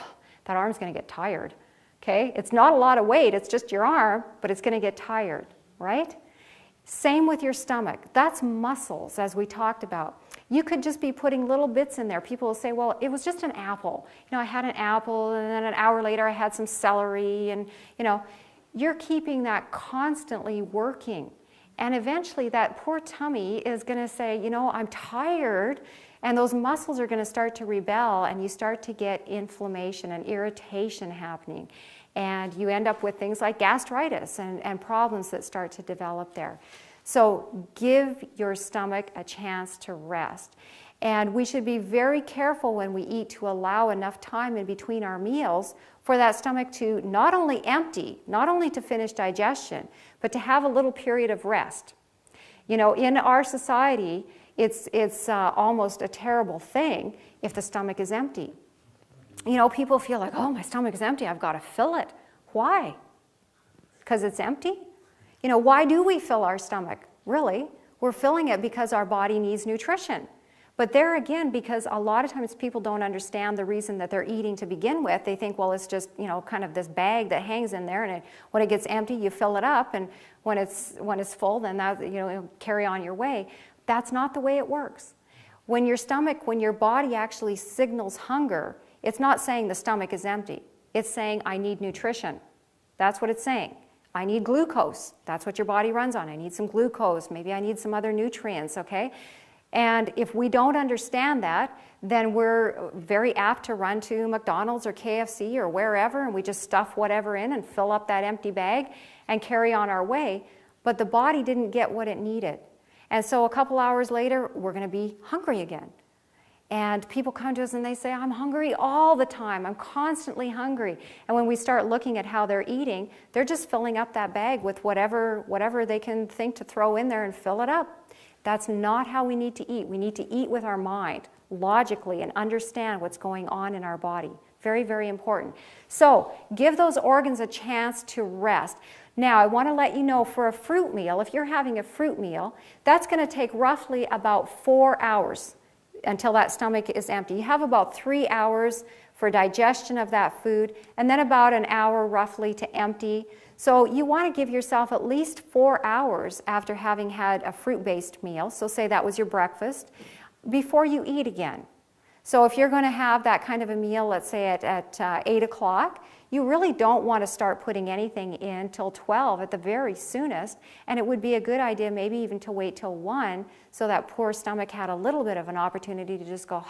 that arm's going to get tired? Okay? It's not a lot of weight, it's just your arm, but it's going to get tired, right? Same with your stomach. That's muscles, as we talked about. You could just be putting little bits in there. People will say, well, it was just an apple. You know, I had an apple, and then an hour later I had some celery, and, you know, you're keeping that constantly working. And eventually that poor tummy is going to say, you know, I'm tired, and those muscles are going to start to rebel, and you start to get inflammation and irritation happening. And you end up with things like gastritis and problems that start to develop there. So give your stomach a chance to rest. And we should be very careful when we eat to allow enough time in between our meals for that stomach to not only empty, not only to finish digestion, but to have a little period of rest. You know, in our society, it's almost a terrible thing if the stomach is empty. You know, people feel like, oh, my stomach is empty, I've got to fill it. Why? Because it's empty? You know, why do we fill our stomach? Really, we're filling it because our body needs nutrition. But there again, because a lot of times people don't understand the reason that they're eating to begin with, they think, well, it's just, you know, kind of this bag that hangs in there, and when it gets empty, you fill it up, and when it's full, then that, you know, carry on your way. That's not the way it works. When your stomach, when your body actually signals hunger, it's not saying the stomach is empty. It's saying, I need nutrition. That's what it's saying. I need glucose. That's what your body runs on. I need some glucose. Maybe I need some other nutrients, okay? And if we don't understand that, then we're very apt to run to McDonald's or KFC or wherever, and we just stuff whatever in and fill up that empty bag and carry on our way. But the body didn't get what it needed. And so a couple hours later, we're going to be hungry again. And people come to us and they say, I'm hungry all the time. I'm constantly hungry. And when we start looking at how they're eating, they're just filling up that bag with whatever they can think to throw in there and fill it up. That's not how we need to eat. We need to eat with our mind, logically, and understand what's going on in our body. Very, very important. So give those organs a chance to rest. Now, I want to let you know, for a fruit meal, if you're having a fruit meal, that's going to take roughly about 4 hours until that stomach is empty. You have about 3 hours for digestion of that food, and then about an hour roughly to empty. So you want to give yourself at least 4 hours after having had a fruit-based meal, so say that was your breakfast, before you eat again. So if you're going to have that kind of a meal, let's say at 8 o'clock, you really don't want to start putting anything in till 12 at the very soonest, and it would be a good idea maybe even to wait till 1 so that poor stomach had a little bit of an opportunity to just go,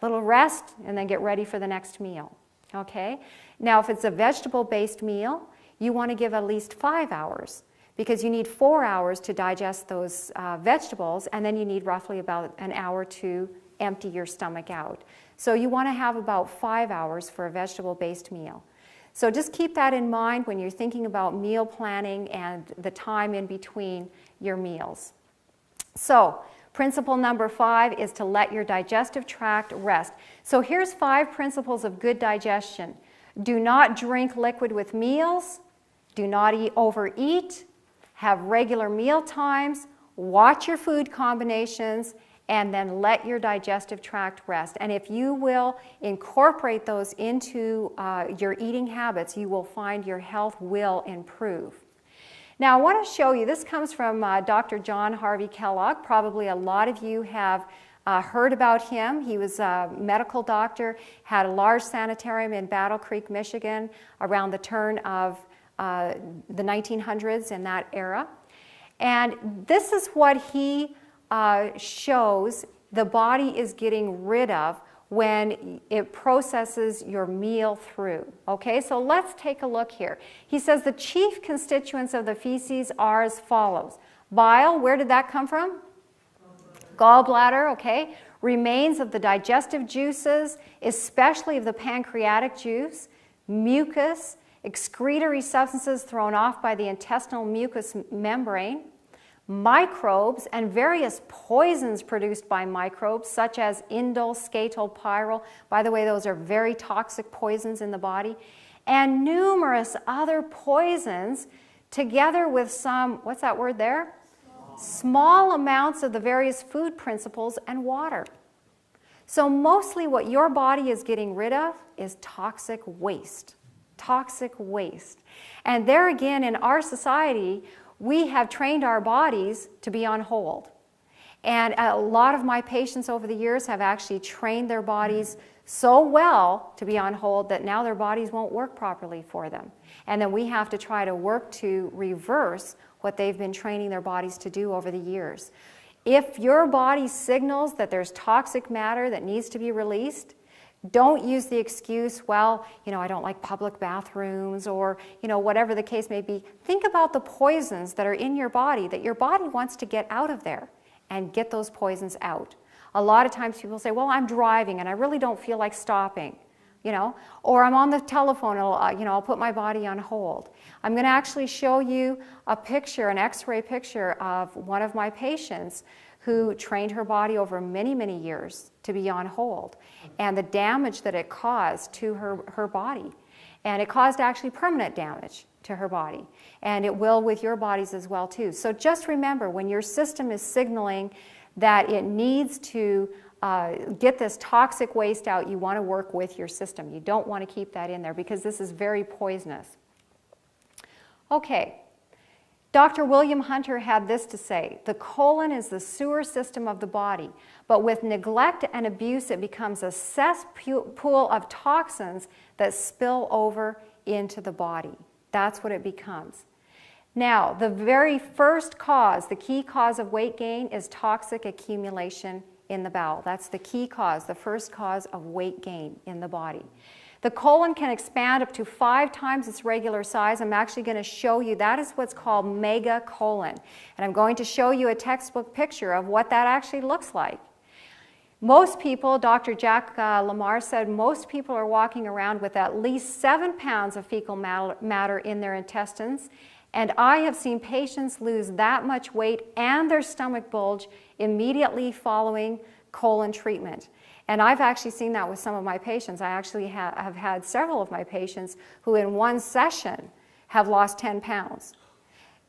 little rest, and then get ready for the next meal. Okay? Now, if it's a vegetable-based meal, you want to give at least 5 hours, because you need 4 hours to digest those vegetables, and then you need roughly about an hour to empty your stomach out. So you want to have about 5 hours for a vegetable-based meal. So just keep that in mind when you're thinking about meal planning and the time in between your meals. So principle number 5 is to let your digestive tract rest. So here's 5 principles of good digestion. Do not drink liquid with meals. Do not overeat. Have regular meal times. Watch your food combinations. And then let your digestive tract rest. And if you will incorporate those into your eating habits, you will find your health will improve. Now, I want to show you, this comes from Dr. John Harvey Kellogg. Probably a lot of you have heard about him. He was a medical doctor, had a large sanitarium in Battle Creek, Michigan, around the turn of the 1900s, in that era. And this is what he shows the body is getting rid of when it processes your meal through. Okay, so let's take a look here. He says the chief constituents of the feces are as follows. Bile, where did that come from? Gallbladder, okay. Remains of the digestive juices, especially of the pancreatic juice. Mucus, excretory substances thrown off by the intestinal mucous membrane. Microbes and various poisons produced by microbes, such as indole, skatole, pyrrole. By the way, those are very toxic poisons in the body. And numerous other poisons, together with some, what's that word there? Small amounts of the various food principles and water. So mostly what your body is getting rid of is toxic waste. toxic waste. And there again, in our society, we have trained our bodies to be on hold. And a lot of my patients over the years have actually trained their bodies so well to be on hold that now their bodies won't work properly for them. And then we have to try to work to reverse what they've been training their bodies to do over the years. If your body signals that there's toxic matter that needs to be released, don't use the excuse, well, I don't like public bathrooms, or, whatever the case may be. Think about the poisons that are in your body that your body wants to get out of there, and get those poisons out. A lot of times people say, well, I'm driving and I really don't feel like stopping, or I'm on the telephone, I'll put my body on hold. I'm going to actually show you a picture, an x-ray picture of one of my patients who trained her body over many, many years to be on hold, and the damage that it caused to her body. And it caused actually permanent damage to her body, and it will with your bodies as well too. So just remember, when your system is signaling that it needs to get this toxic waste out, you want to work with your system. You don't want to keep that in there because this is very poisonous. Okay, Dr. William Hunter had this to say: the colon is the sewer system of the body, but with neglect and abuse it becomes a cesspool of toxins that spill over into the body. That's what it becomes. Now, the very first cause, the key cause of weight gain is toxic accumulation in the bowel. That's the key cause, the first cause of weight gain in the body. The colon can expand up to 5 times its regular size. I'm actually going to show you, that is what's called megacolon. And I'm going to show you a textbook picture of what that actually looks like. Most people, Dr. Jack Lamar said, most people are walking around with at least 7 pounds of fecal matter in their intestines. And I have seen patients lose that much weight and their stomach bulge immediately following colon treatment. And I've actually seen that with some of my patients. I actually have had several of my patients who in one session have lost 10 pounds.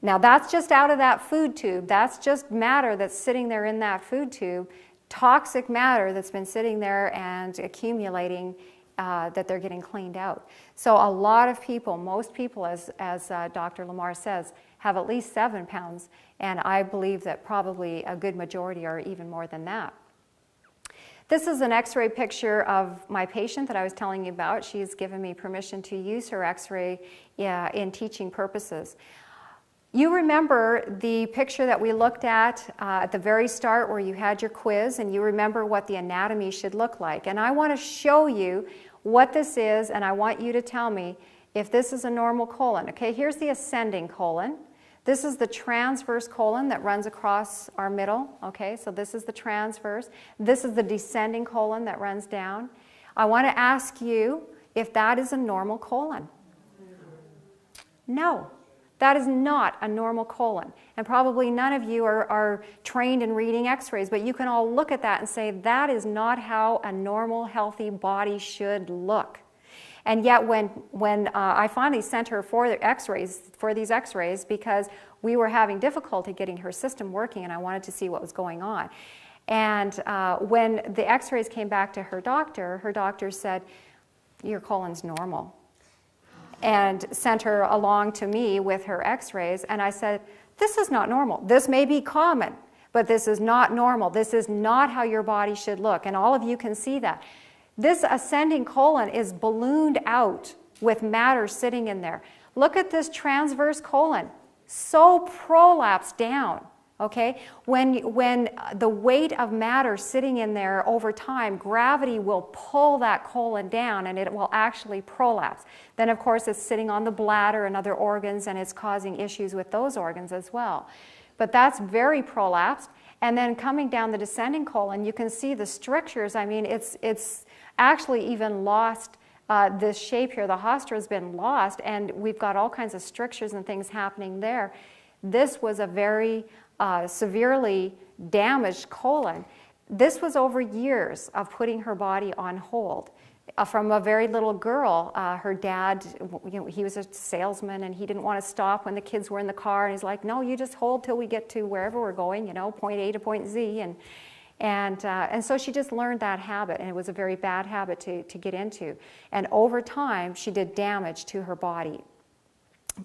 Now that's just out of that food tube. That's just matter that's sitting there in that food tube. Toxic matter that's been sitting there and accumulating that they're getting cleaned out. So a lot of people, most people, as Dr. Lamar says, have at least 7 pounds, and I believe that probably a good majority are even more than that. This is an x-ray picture of my patient that I was telling you about. She's given me permission to use her x-ray in teaching purposes. You remember the picture that we looked at the very start where you had your quiz, and you remember what the anatomy should look like. And I want to show you what this is, and I want you to tell me if this is a normal colon. Okay, here's the ascending colon. This is the transverse colon that runs across our middle. Okay, so this is the transverse. This is the descending colon that runs down. I want to ask you if that is a normal colon. No. That is not a normal colon. And probably none of you are trained in reading x-rays, but you can all look at that and say, that is not how a normal, healthy body should look. And yet when I finally sent her for these x-rays, because we were having difficulty getting her system working and I wanted to see what was going on. And when the x-rays came back to her doctor said, your colon's normal. And sent her along to me with her x-rays, and I said, this is not normal. This may be common, but this is not normal. This is not how your body should look, and all of you can see that. This ascending colon is ballooned out with matter sitting in there. Look at this transverse colon, so prolapsed down. Okay, when the weight of matter sitting in there over time, gravity will pull that colon down and it will actually prolapse. Then of course it's sitting on the bladder and other organs and it's causing issues with those organs as well. But that's very prolapsed. And then coming down the descending colon, you can see the strictures. I mean, it's actually even lost this shape here. The hostra has been lost and we've got all kinds of strictures and things happening there. This was a very severely damaged colon. This was over years of putting her body on hold. From a very little girl, her dad, he was a salesman and he didn't want to stop when the kids were in the car, and he's like, no, you just hold till we get to wherever we're going, point A to point Z. And so she just learned that habit, and it was a very bad habit to get into. And over time, she did damage to her body.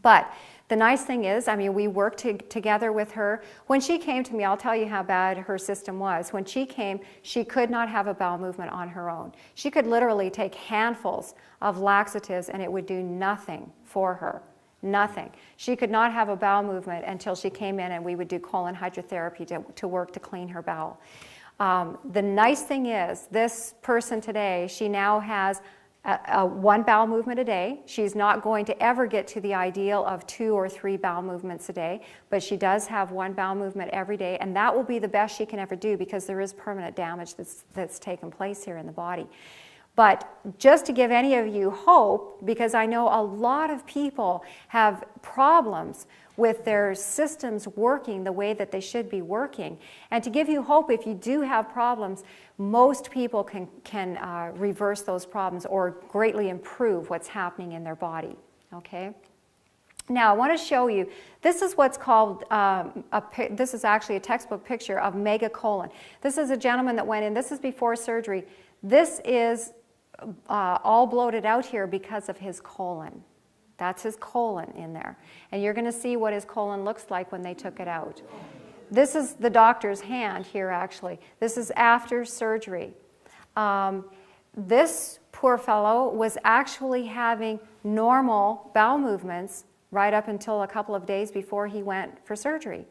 But the nice thing is, I mean, we worked together with her. When she came to me, I'll tell you how bad her system was. When she came, she could not have a bowel movement on her own. She could literally take handfuls of laxatives and it would do nothing for her. Nothing. She could not have a bowel movement until she came in and we would do colon hydrotherapy to work to clean her bowel. The nice thing is, this person today, she now has one bowel movement a day. She's not going to ever get to the ideal of 2 or 3 bowel movements a day, but she does have one bowel movement every day, and that will be the best she can ever do because there is permanent damage that's taken place here in the body. But just to give any of you hope, because I know a lot of people have problems with their systems working the way that they should be working. And to give you hope, if you do have problems, most people can reverse those problems or greatly improve what's happening in their body. Okay? Now, I want to show you, this is what's called, this is actually a textbook picture of megacolon. This is a gentleman that went in, this is before surgery. This is all bloated out here because of his colon. That's his colon in there. And you're going to see what his colon looks like when they took it out. This is the doctor's hand here, actually. This is after surgery. This poor fellow was actually having normal bowel movements right up until a couple of days before he went for surgery.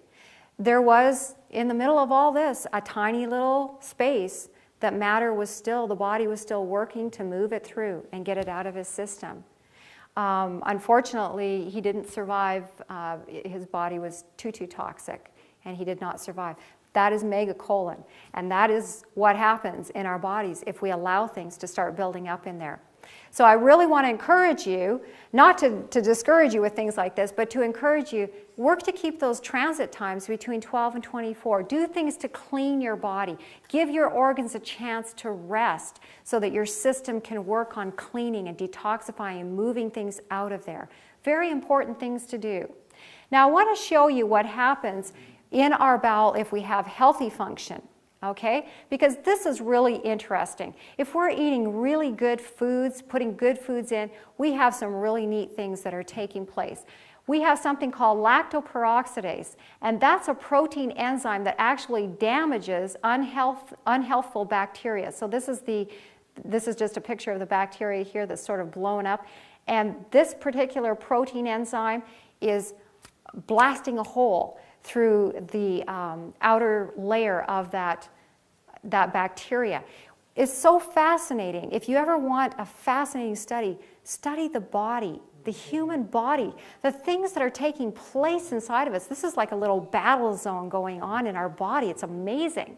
There was, in the middle of all this, a tiny little space that matter was still, the body was still working to move it through and get it out of his system. Unfortunately, he didn't survive. His body was too toxic, and he did not survive. That is megacolon, and that is what happens in our bodies if we allow things to start building up in there. So I really want to encourage you, not to discourage you with things like this, but to encourage you, work to keep those transit times between 12 and 24. Do things to clean your body. Give your organs a chance to rest so that your system can work on cleaning and detoxifying and moving things out of there. Very important things to do. Now I want to show you what happens in our bowel if we have healthy function. Okay? Because this is really interesting. If we're eating really good foods, putting good foods in, we have some really neat things that are taking place. We have something called lactoperoxidase, and that's a protein enzyme that actually damages unhealthful bacteria. So this is just a picture of the bacteria here that's sort of blown up, and this particular protein enzyme is blasting a hole through the outer layer of that bacteria. It's so fascinating. If you ever want a fascinating study, study the body, the human body, the things that are taking place inside of us. This is like a little battle zone going on in our body. It's amazing.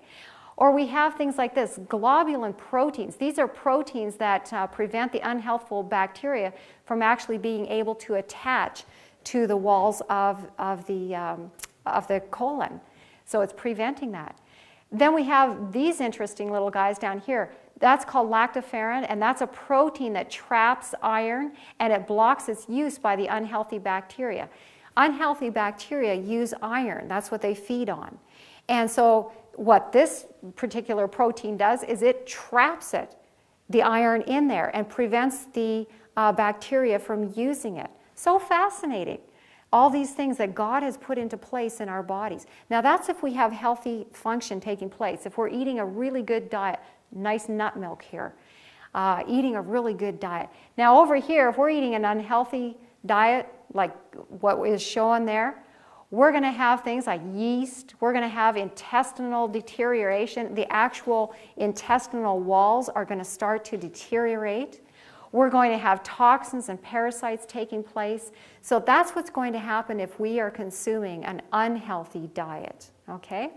Or we have things like this, globulin proteins. These are proteins that prevent the unhealthful bacteria from actually being able to attach to the walls of the colon. So it's preventing that. Then we have these interesting little guys down here. That's called lactoferrin, and that's a protein that traps iron and it blocks its use by the unhealthy bacteria. Unhealthy bacteria use iron. That's what they feed on. And so what this particular protein does is it traps it, the iron in there, and prevents the bacteria from using it. So fascinating. All these things that God has put into place in our bodies. Now that's if we have healthy function taking place. If we're eating a really good diet, nice nut milk here, eating a really good diet. Now over here, if we're eating an unhealthy diet, like what is shown there, we're going to have things like yeast. We're going to have intestinal deterioration. The actual intestinal walls are going to start to deteriorate. We're going to have toxins and parasites taking place. So that's what's going to happen if we are consuming an unhealthy diet. Okay?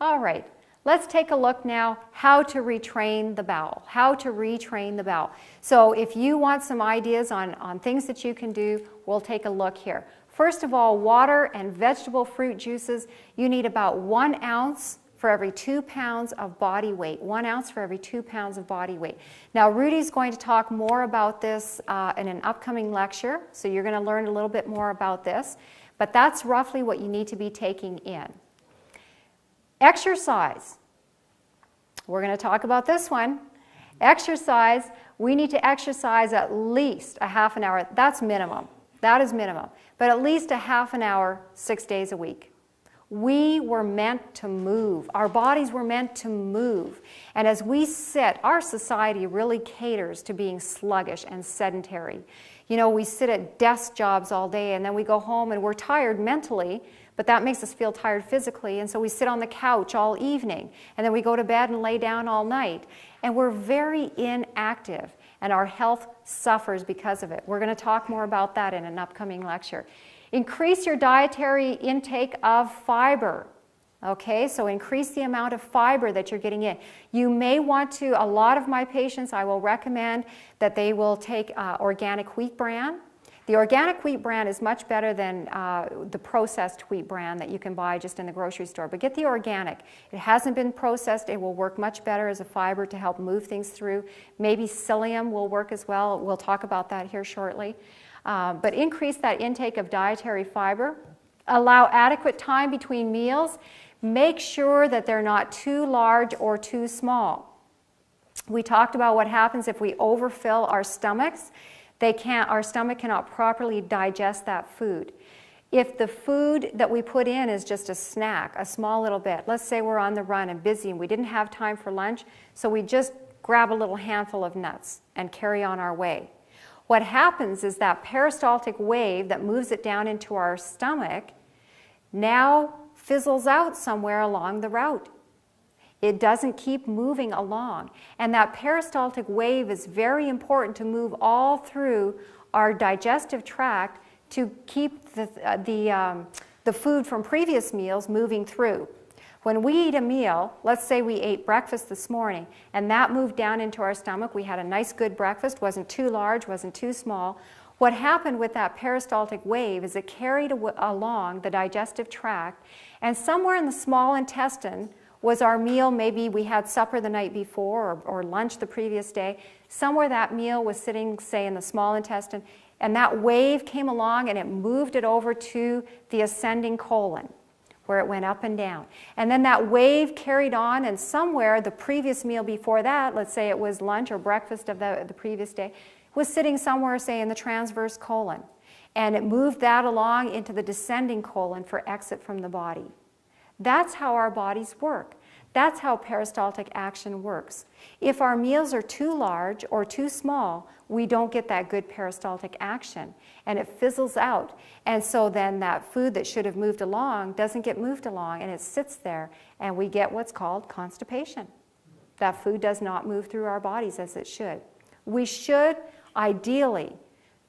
All right. Let's take a look now how to retrain the bowel. How to retrain the bowel. So if you want some ideas on things that you can do, we'll take a look here. First of all, water and vegetable fruit juices. You need about 1 ounce for every 2 pounds of body weight. 1 ounce for every 2 pounds of body weight. Now, Rudy's going to talk more about this in an upcoming lecture, so you're going to learn a little bit more about this. But that's roughly what you need to be taking in. Exercise. We're going to talk about this one. Exercise. We need to exercise at least a half an hour. That's minimum. That is minimum. But at least a half an hour, 6 days a week. We were meant to move. Our bodies were meant to move. And as we sit, our society really caters to being sluggish and sedentary. You know, we sit at desk jobs all day and then we go home and we're tired mentally, but that makes us feel tired physically. And so we sit on the couch all evening and then we go to bed and lay down all night. And we're very inactive and our health suffers because of it. We're going to talk more about that in an upcoming lecture. Increase your dietary intake of fiber. Okay, so increase the amount of fiber that you're getting in. You may want to, a lot of my patients, I will recommend that they will take organic wheat bran. The organic wheat bran is much better than the processed wheat bran that you can buy just in the grocery store. But get the organic. It hasn't been processed. It will work much better as a fiber to help move things through. Maybe psyllium will work as well. We'll talk about that here shortly. But increase that intake of dietary fiber. Allow adequate time between meals. Make sure that they're not too large or too small. We talked about what happens if we overfill our stomachs. Our stomach cannot properly digest that food. If the food that we put in is just a snack, a small little bit, let's say we're on the run and busy and we didn't have time for lunch, so we just grab a little handful of nuts and carry on our way. What happens is that peristaltic wave that moves it down into our stomach now fizzles out somewhere along the route. It doesn't keep moving along. And that peristaltic wave is very important to move all through our digestive tract to keep the food from previous meals moving through. When we eat a meal, let's say we ate breakfast this morning, and that moved down into our stomach. We had a nice good breakfast, wasn't too large, wasn't too small. What happened with that peristaltic wave is it carried along the digestive tract, and somewhere in the small intestine was our meal. Maybe we had supper the night before or lunch the previous day. Somewhere that meal was sitting, say, in the small intestine, and that wave came along and it moved it over to the ascending colon, where it went up and down. And then that wave carried on, and somewhere the previous meal before that, let's say it was lunch or breakfast of the previous day, was sitting somewhere, say, in the transverse colon. And it moved that along into the descending colon for exit from the body. That's how our bodies work. That's how peristaltic action works. If our meals are too large or too small, we don't get that good peristaltic action, and it fizzles out. And so then that food that should have moved along doesn't get moved along, and it sits there, and we get what's called constipation. That food does not move through our bodies as it should. We should, ideally,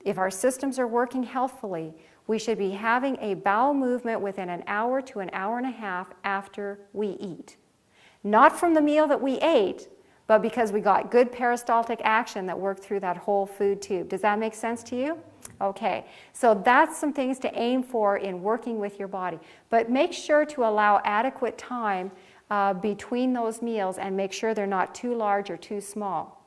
if our systems are working healthfully, we should be having a bowel movement within an hour to an hour and a half after we eat. Not from the meal that we ate, but because we got good peristaltic action that worked through that whole food tube. Does that make sense to you? Okay, so that's some things to aim for in working with your body. But make sure to allow adequate time between those meals and make sure they're not too large or too small.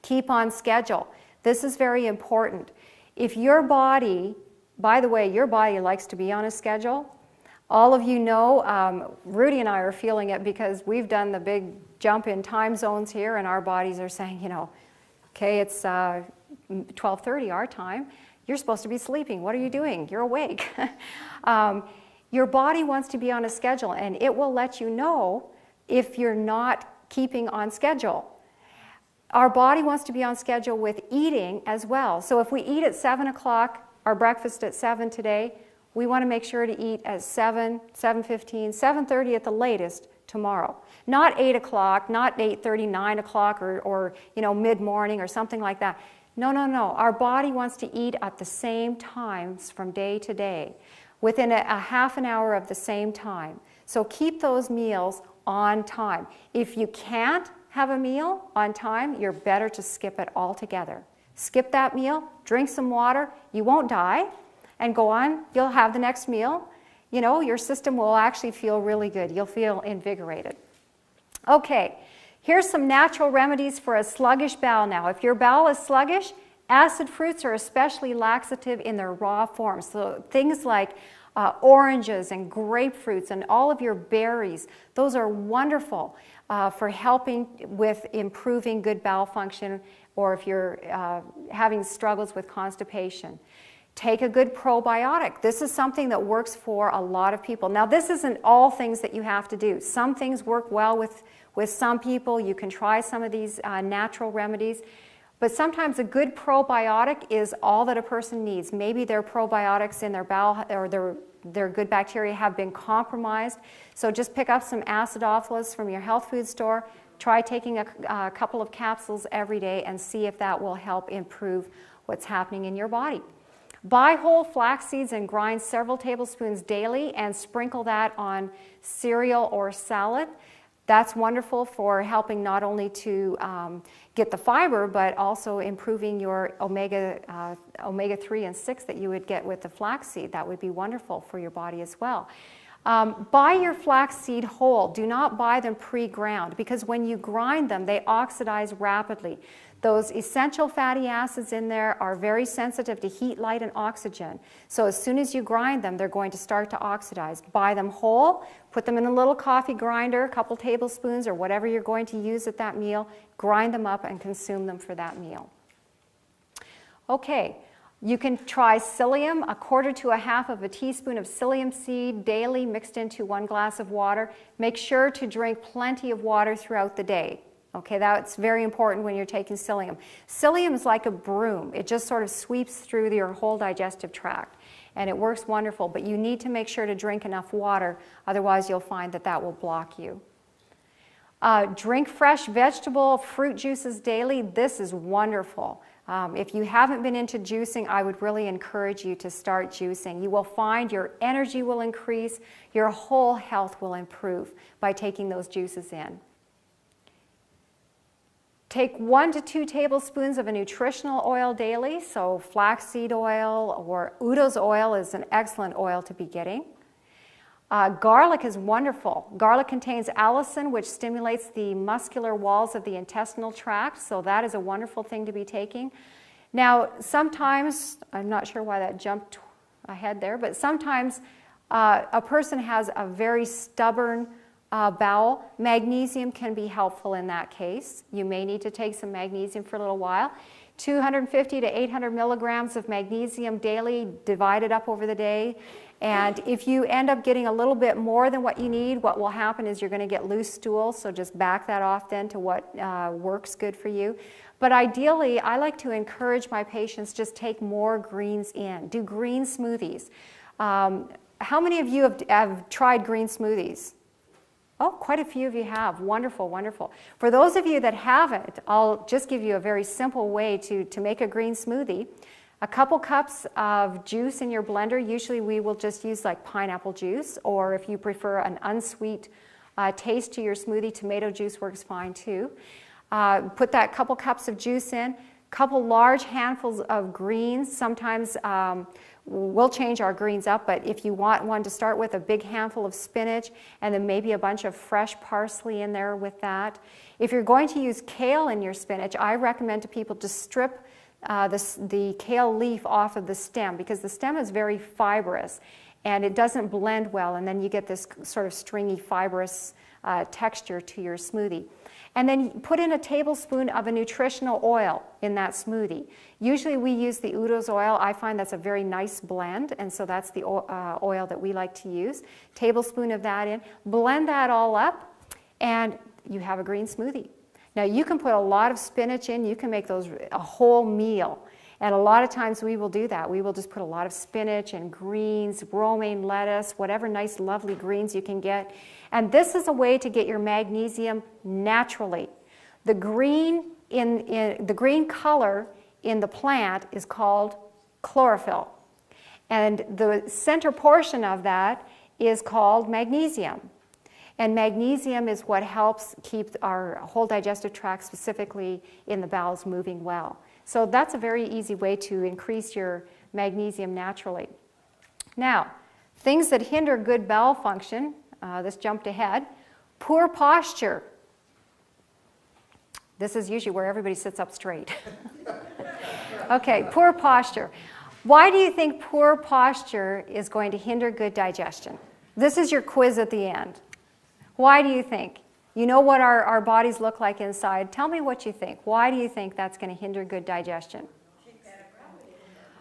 Keep on schedule. This is very important. If your body, by the way, your body likes to be on a schedule. All of you know, Rudy and I are feeling it because we've done the big jump in time zones here, and our bodies are saying, you know, okay, it's 12:30 our time. You're supposed to be sleeping. What are you doing? You're awake. Your body wants to be on a schedule, and it will let you know if you're not keeping on schedule. Our body wants to be on schedule with eating as well. So if we eat at 7 o'clock, our breakfast at 7 today, we want to make sure to eat at 7, 7:15, 7:30 at the latest tomorrow. Not 8 o'clock, not 8:30, 9 o'clock, or you know, mid-morning or something like that. No, no, no. Our body wants to eat at the same times from day to day, within a half an hour of the same time. So keep those meals on time. If you can't have a meal on time, you're better to skip it altogether. Skip that meal, drink some water, you won't die, and go on. You'll have the next meal. You know, your system will actually feel really good. You'll feel invigorated. Okay, here's some natural remedies for a sluggish bowel now. If your bowel is sluggish, Acid fruits are especially laxative in their raw form. So things like oranges and grapefruits and all of your berries, those are wonderful for helping with improving good bowel function, or if you're having struggles with constipation. Take a good probiotic. This is something that works for a lot of people. Now, this isn't all things that you have to do. Some things work well with some people. You can try some of these natural remedies. But sometimes a good probiotic is all that a person needs. Maybe their probiotics in their bowel or their good bacteria have been compromised. So just pick up some acidophilus from your health food store. Try taking a couple of capsules every day and see if that will help improve what's happening in your body. Buy whole flax seeds and grind several tablespoons daily and sprinkle that on cereal or salad. That's wonderful for helping not only to get the fiber, but also improving your omega-3 and 6 that you would get with the flaxseed. That would be wonderful for your body as well. Buy your flaxseed whole. Do not buy them pre-ground, because when you grind them, they oxidize rapidly. Those essential fatty acids in there are very sensitive to heat, light, and oxygen. So as soon as you grind them, they're going to start to oxidize. Buy them whole, put them in a little coffee grinder, a couple tablespoons or whatever you're going to use at that meal, grind them up and consume them for that meal. Okay, you can try psyllium, 1/4 to 1/2 of a teaspoon of psyllium seed daily mixed into 1 glass of water. Make sure to drink plenty of water throughout the day. Okay, that's very important when you're taking psyllium. Psyllium is like a broom. It just sort of sweeps through your whole digestive tract, and it works wonderful, but you need to make sure to drink enough water, otherwise you'll find that that will block you. Drink fresh vegetable, fruit juices daily. This is wonderful. If you haven't been into juicing, I would really encourage you to start juicing. You will find your energy will increase, your whole health will improve by taking those juices in. Take 1 to 2 tablespoons of a nutritional oil daily, so flaxseed oil or Udo's oil is an excellent oil to be getting. Garlic is wonderful. Garlic contains allicin, which stimulates the muscular walls of the intestinal tract, so that is a wonderful thing to be taking. Now, sometimes, I'm not sure why that jumped ahead there, but sometimes a person has a very stubborn bowel. Magnesium can be helpful in that case. You may need to take some magnesium for a little while. 250 to 800 milligrams of magnesium daily, divided up over the day. And if you end up getting a little bit more than what you need, what will happen is you're going to get loose stool, so just back that off then to what works good for you. But ideally, I like to encourage my patients just take more greens in. Do green smoothies. How many of you have tried green smoothies? Oh, quite a few of you have. Wonderful, wonderful. For those of you that haven't, I'll just give you a very simple way to make a green smoothie. A couple cups of juice in your blender. Usually we will just use like pineapple juice, or if you prefer an unsweet taste to your smoothie, tomato juice works fine too. Put that couple cups of juice in, couple large handfuls of greens. Sometimes we'll change our greens up, but if you want one to start with, a big handful of spinach and then maybe a bunch of fresh parsley in there with that. If you're going to use kale in your spinach, I recommend to people to strip the kale leaf off of the stem, because the stem is very fibrous and it doesn't blend well, and then you get this sort of stringy fibrous texture to your smoothie. And then put in a tablespoon of a nutritional oil in that smoothie. Usually we use the Udo's oil. I find that's a very nice blend, and so that's the oil that we like to use. Tablespoon of that in. Blend that all up, and you have a green smoothie. Now you can put a lot of spinach in. You can make those a whole meal. And a lot of times we will do that. We will just put a lot of spinach and greens, romaine lettuce, whatever nice lovely greens you can get. And this is a way to get your magnesium naturally. The green the green color in the plant is called chlorophyll. And the center portion of that is called magnesium. And magnesium is what helps keep our whole digestive tract, specifically in the bowels, moving well. So that's a very easy way to increase your magnesium naturally. Now, things that hinder good bowel function, this jumped ahead. Poor posture. This is usually where everybody sits up straight. Okay, poor posture. Why do you think poor posture is going to hinder good digestion? This is your quiz at the end. Why do you think? You know what our bodies look like inside. Tell me what you think. Why do you think that's going to hinder good digestion?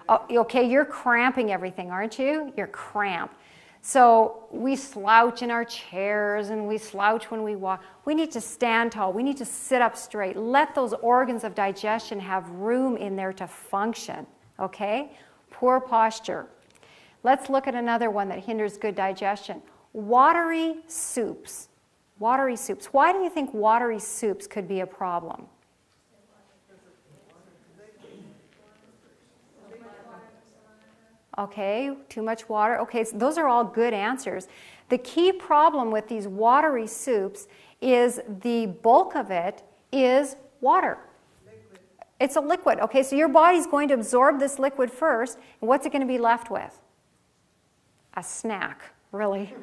Oh, okay, you're cramping everything, aren't you? You're cramped. So we slouch in our chairs and we slouch when we walk. We need to stand tall. We need to sit up straight. Let those organs of digestion have room in there to function, okay? Poor posture. Let's look at another one that hinders good digestion. Watery soups. Watery soups. Why do you think watery soups could be a problem? Okay, too much water. Okay, so those are all good answers. The key problem with these watery soups is the bulk of it is water. Liquid. It's a liquid. Okay, so your body's going to absorb this liquid first, and what's it going to be left with? A snack, really.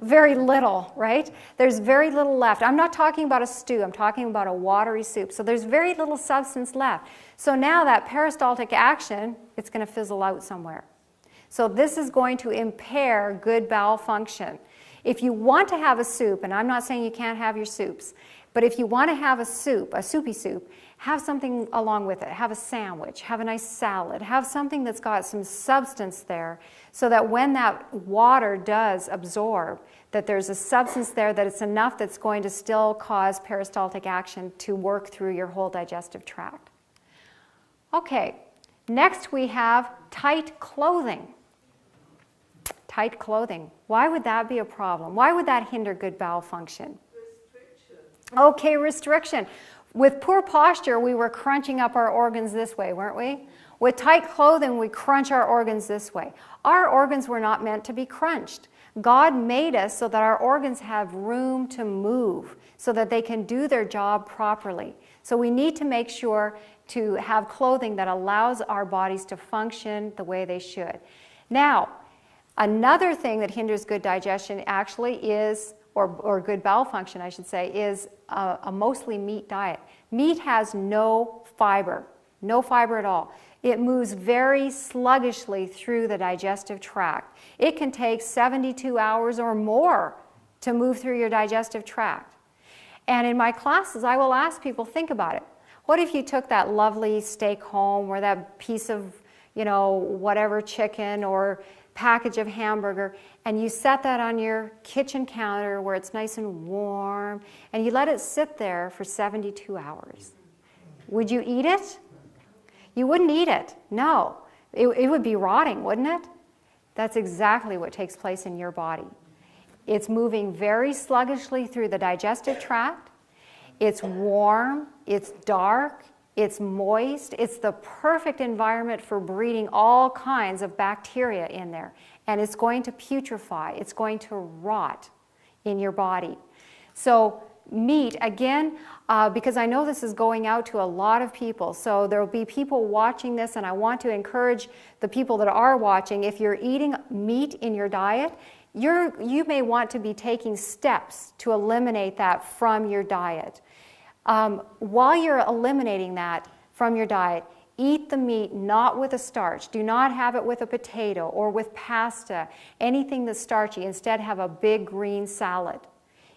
Very little, right? There's very little left. I'm not talking about a stew. I'm talking about a watery soup. So there's very little substance left. So now that peristaltic action, it's going to fizzle out somewhere. So this is going to impair good bowel function. If you want to have a soup, and I'm not saying you can't have your soups, but if you want to have a soup, a soupy soup, have something along with it. Have a sandwich, have a nice salad, have something that's got some substance there so that when that water does absorb, that there's a substance there that it's enough that's going to still cause peristaltic action to work through your whole digestive tract. Okay, next we have tight clothing. Tight clothing. Why would that be a problem? Why would that hinder good bowel function? Restriction. Okay, restriction. With poor posture, we were crunching up our organs this way, weren't we? With tight clothing, we crunch our organs this way. Our organs were not meant to be crunched. God made us so that our organs have room to move, so that they can do their job properly. So we need to make sure to have clothing that allows our bodies to function the way they should. Now, another thing that hinders good digestion actually is, or good bowel function I should say, is a mostly meat diet. Meat has no fiber at all. It moves very sluggishly through the digestive tract. It can take 72 hours or more to move through your digestive tract. And in my classes, I will ask people, think about it. What if you took that lovely steak home or that piece of, whatever chicken or package of hamburger, and you set that on your kitchen counter where it's nice and warm, and you let it sit there for 72 hours. Would you eat it? You wouldn't eat it. No. It would be rotting, wouldn't it? That's exactly what takes place in your body. It's moving very sluggishly through the digestive tract. It's warm, it's dark, it's moist. It's the perfect environment for breeding all kinds of bacteria in there. And it's going to putrefy. It's going to rot in your body. So meat, again, because I know this is going out to a lot of people. So there will be people watching this, and I want to encourage the people that are watching, if you're eating meat in your diet, you may want to be taking steps to eliminate that from your diet. While you're eliminating that from your diet, eat the meat not with a starch. Do not have it with a potato or with pasta, anything that's starchy. Instead, have a big green salad.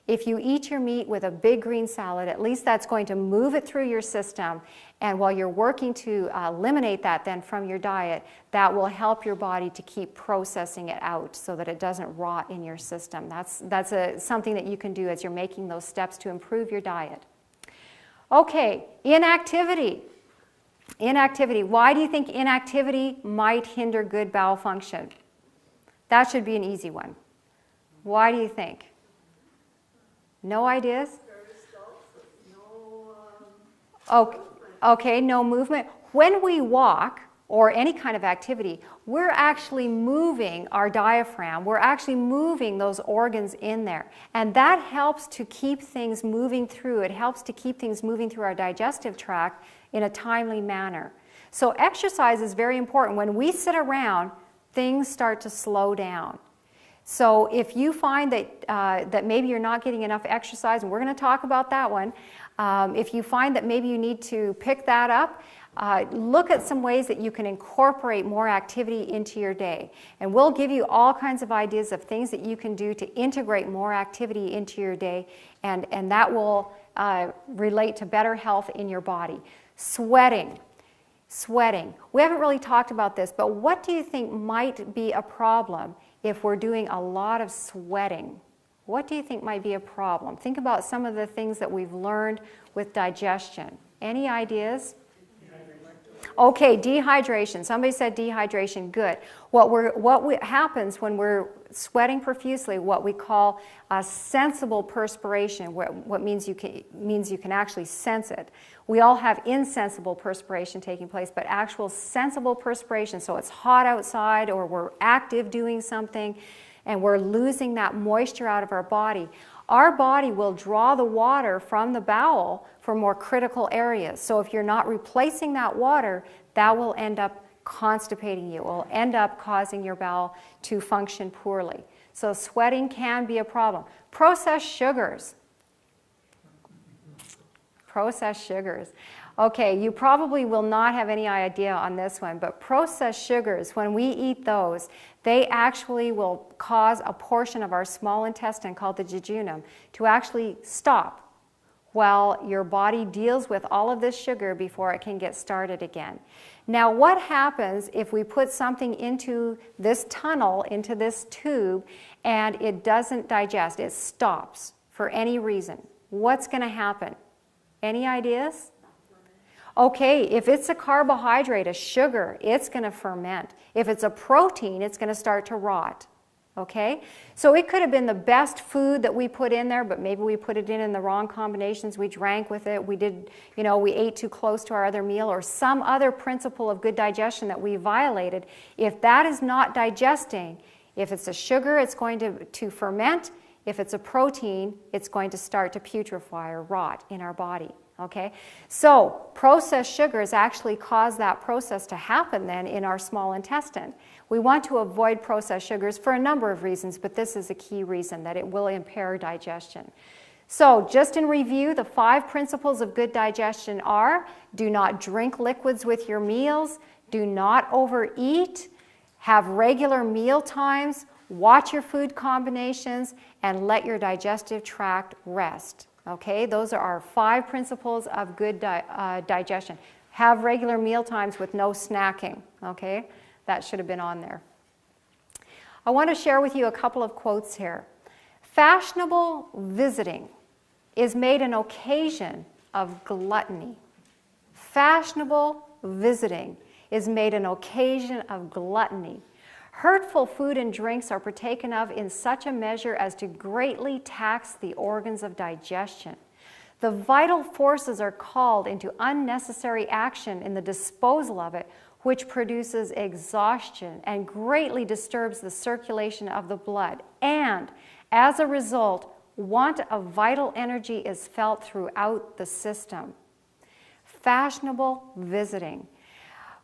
If you eat your meat with a big green salad, at least that's going to move it through your system. And while you're working to eliminate that then from your diet, that will help your body to keep processing it out so that it doesn't rot in your system. That's something that you can do as you're making those steps to improve your diet. Okay, inactivity. Inactivity. Why do you think inactivity might hinder good bowel function? That should be an easy one. Why do you think? No ideas? Okay, no movement. When we walk, or any kind of activity, we're actually moving our diaphragm. We're actually moving those organs in there. And that helps to keep things moving through. It helps to keep things moving through our digestive tract in a timely manner. So exercise is very important. When we sit around, things start to slow down. So if you find that maybe you're not getting enough exercise, and we're going to talk about that one, if you find that maybe you need to pick that up, Look at some ways that you can incorporate more activity into your day. And we'll give you all kinds of ideas of things that you can do to integrate more activity into your day, and that will relate to better health in your body. Sweating. Sweating. We haven't really talked about this, but what do you think might be a problem if we're doing a lot of sweating? What do you think might be a problem? Think about some of the things that we've learned with digestion. Any ideas? Okay, dehydration. Somebody said dehydration. Good. What happens when we're sweating profusely? What we call a sensible perspiration. What means you can actually sense it. We all have insensible perspiration taking place, but actual sensible perspiration. So it's hot outside, or we're active doing something, and we're losing that moisture out of our body. Our body will draw the water from the bowel for more critical areas. So if you're not replacing that water, that will end up constipating you. It will end up causing your bowel to function poorly. So sweating can be a problem. Processed sugars. Processed sugars. Okay, you probably will not have any idea on this one, but processed sugars, when we eat those, they actually will cause a portion of our small intestine called the jejunum to actually stop while your body deals with all of this sugar before it can get started again. Now, what happens if we put something into this tunnel, into this tube, and it doesn't digest? It stops for any reason. What's going to happen? Any ideas? Okay, if it's a carbohydrate, a sugar, it's going to ferment. If it's a protein, it's going to start to rot. Okay? So it could have been the best food that we put in there, but maybe we put it in the wrong combinations. We drank with it. We ate too close to our other meal, or some other principle of good digestion that we violated. If that is not digesting, if it's a sugar, it's going to ferment. If it's a protein, it's going to start to putrefy or rot in our body. Okay? So processed sugars actually cause that process to happen then in our small intestine. We want to avoid processed sugars for a number of reasons, but this is a key reason, that it will impair digestion. So just in review, the 5 principles of good digestion are: do not drink liquids with your meals, do not overeat, have regular meal times, watch your food combinations, and let your digestive tract rest. Okay, those are our 5 principles of good digestion. Have regular meal times with no snacking. Okay, that should have been on there. I want to share with you a couple of quotes here. Fashionable visiting is made an occasion of gluttony. Fashionable visiting is made an occasion of gluttony. Hurtful food and drinks are partaken of in such a measure as to greatly tax the organs of digestion. The vital forces are called into unnecessary action in the disposal of it, which produces exhaustion and greatly disturbs the circulation of the blood. And, as a result, want of vital energy is felt throughout the system. Fashionable visiting.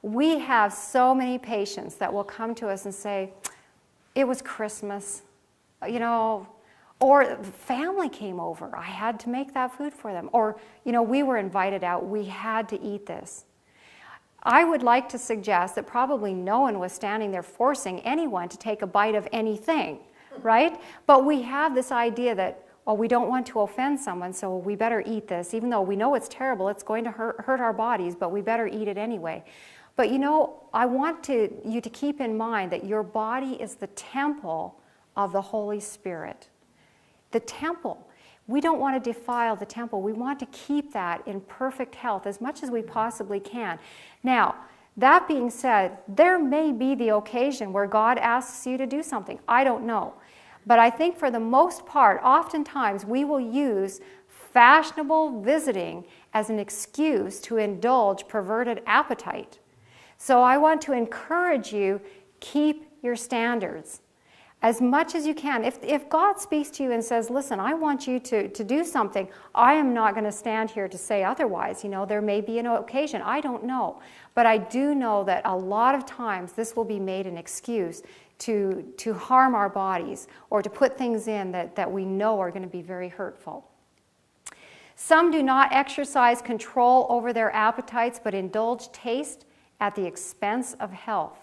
We have so many patients that will come to us and say, it was Christmas, or family came over, I had to make that food for them, or, we were invited out, we had to eat this. I would like to suggest that probably no one was standing there forcing anyone to take a bite of anything, right? But we have this idea that, we don't want to offend someone, so we better eat this, even though we know it's terrible, it's going to hurt our bodies, but we better eat it anyway. But I want you to keep in mind that your body is the temple of the Holy Spirit. The temple. We don't want to defile the temple. We want to keep that in perfect health as much as we possibly can. Now, that being said, there may be the occasion where God asks you to do something. I don't know. But I think for the most part, oftentimes we will use fashionable visiting as an excuse to indulge perverted appetite. So I want to encourage you, keep your standards as much as you can. If God speaks to you and says, listen, I want you to do something, I am not going to stand here to say otherwise. There may be an occasion. I don't know. But I do know that a lot of times this will be made an excuse to harm our bodies or to put things in that we know are going to be very hurtful. Some do not exercise control over their appetites but indulge taste at the expense of health.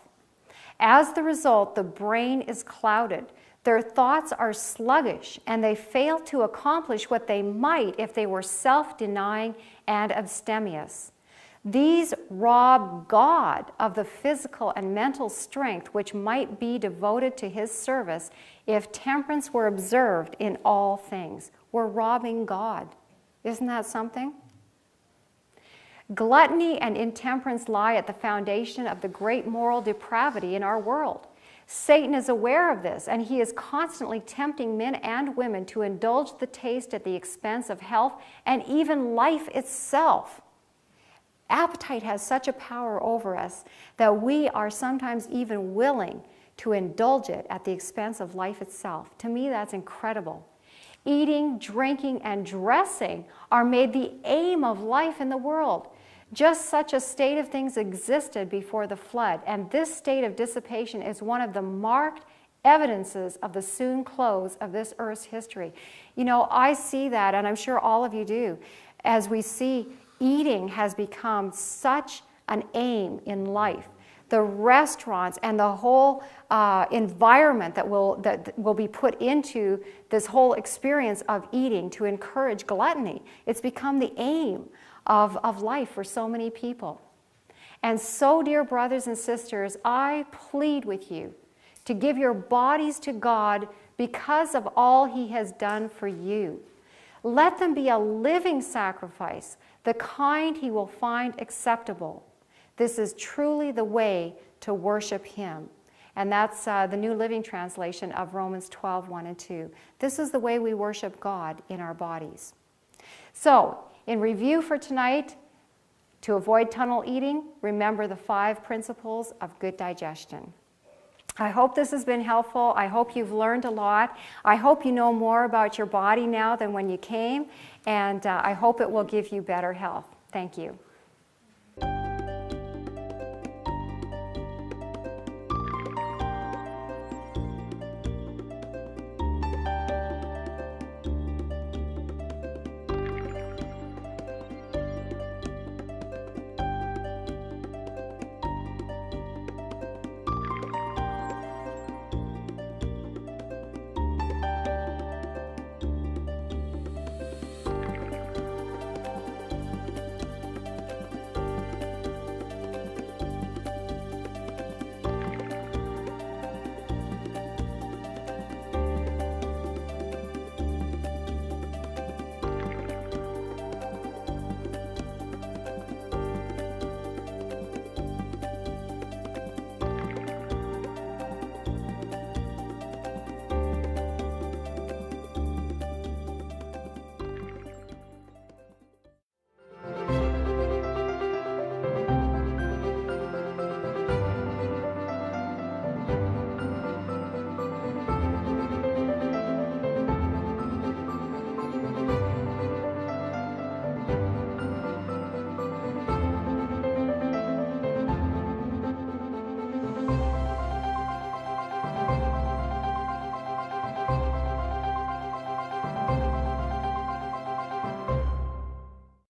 As the result, the brain is clouded. Their thoughts are sluggish, and they fail to accomplish what they might if they were self-denying and abstemious. These rob God of the physical and mental strength which might be devoted to His service if temperance were observed in all things. We're robbing God. Isn't that something? Gluttony and intemperance lie at the foundation of the great moral depravity in our world. Satan is aware of this, and he is constantly tempting men and women to indulge the taste at the expense of health and even life itself. Appetite has such a power over us that we are sometimes even willing to indulge it at the expense of life itself. To me, that's incredible. Eating, drinking, and dressing are made the aim of life in the world. Just such a state of things existed before the flood, and this state of dissipation is one of the marked evidences of the soon close of this earth's history. You know, I see that, and I'm sure all of you do, as we see eating has become such an aim in life. The restaurants and the whole environment that will be put into this whole experience of eating to encourage gluttony, it's become the aim of life for so many people. And so, dear brothers and sisters, I plead with you to give your bodies to God because of all He has done for you. Let them be a living sacrifice, the kind He will find acceptable. This is truly the way to worship Him. And that's the New Living Translation of Romans 12, 1 and 2. This is the way we worship God in our bodies. So, in review for tonight, to avoid tunnel eating, remember the 5 principles of good digestion. I hope this has been helpful. I hope you've learned a lot. I hope you know more about your body now than when you came, and I hope it will give you better health. Thank you.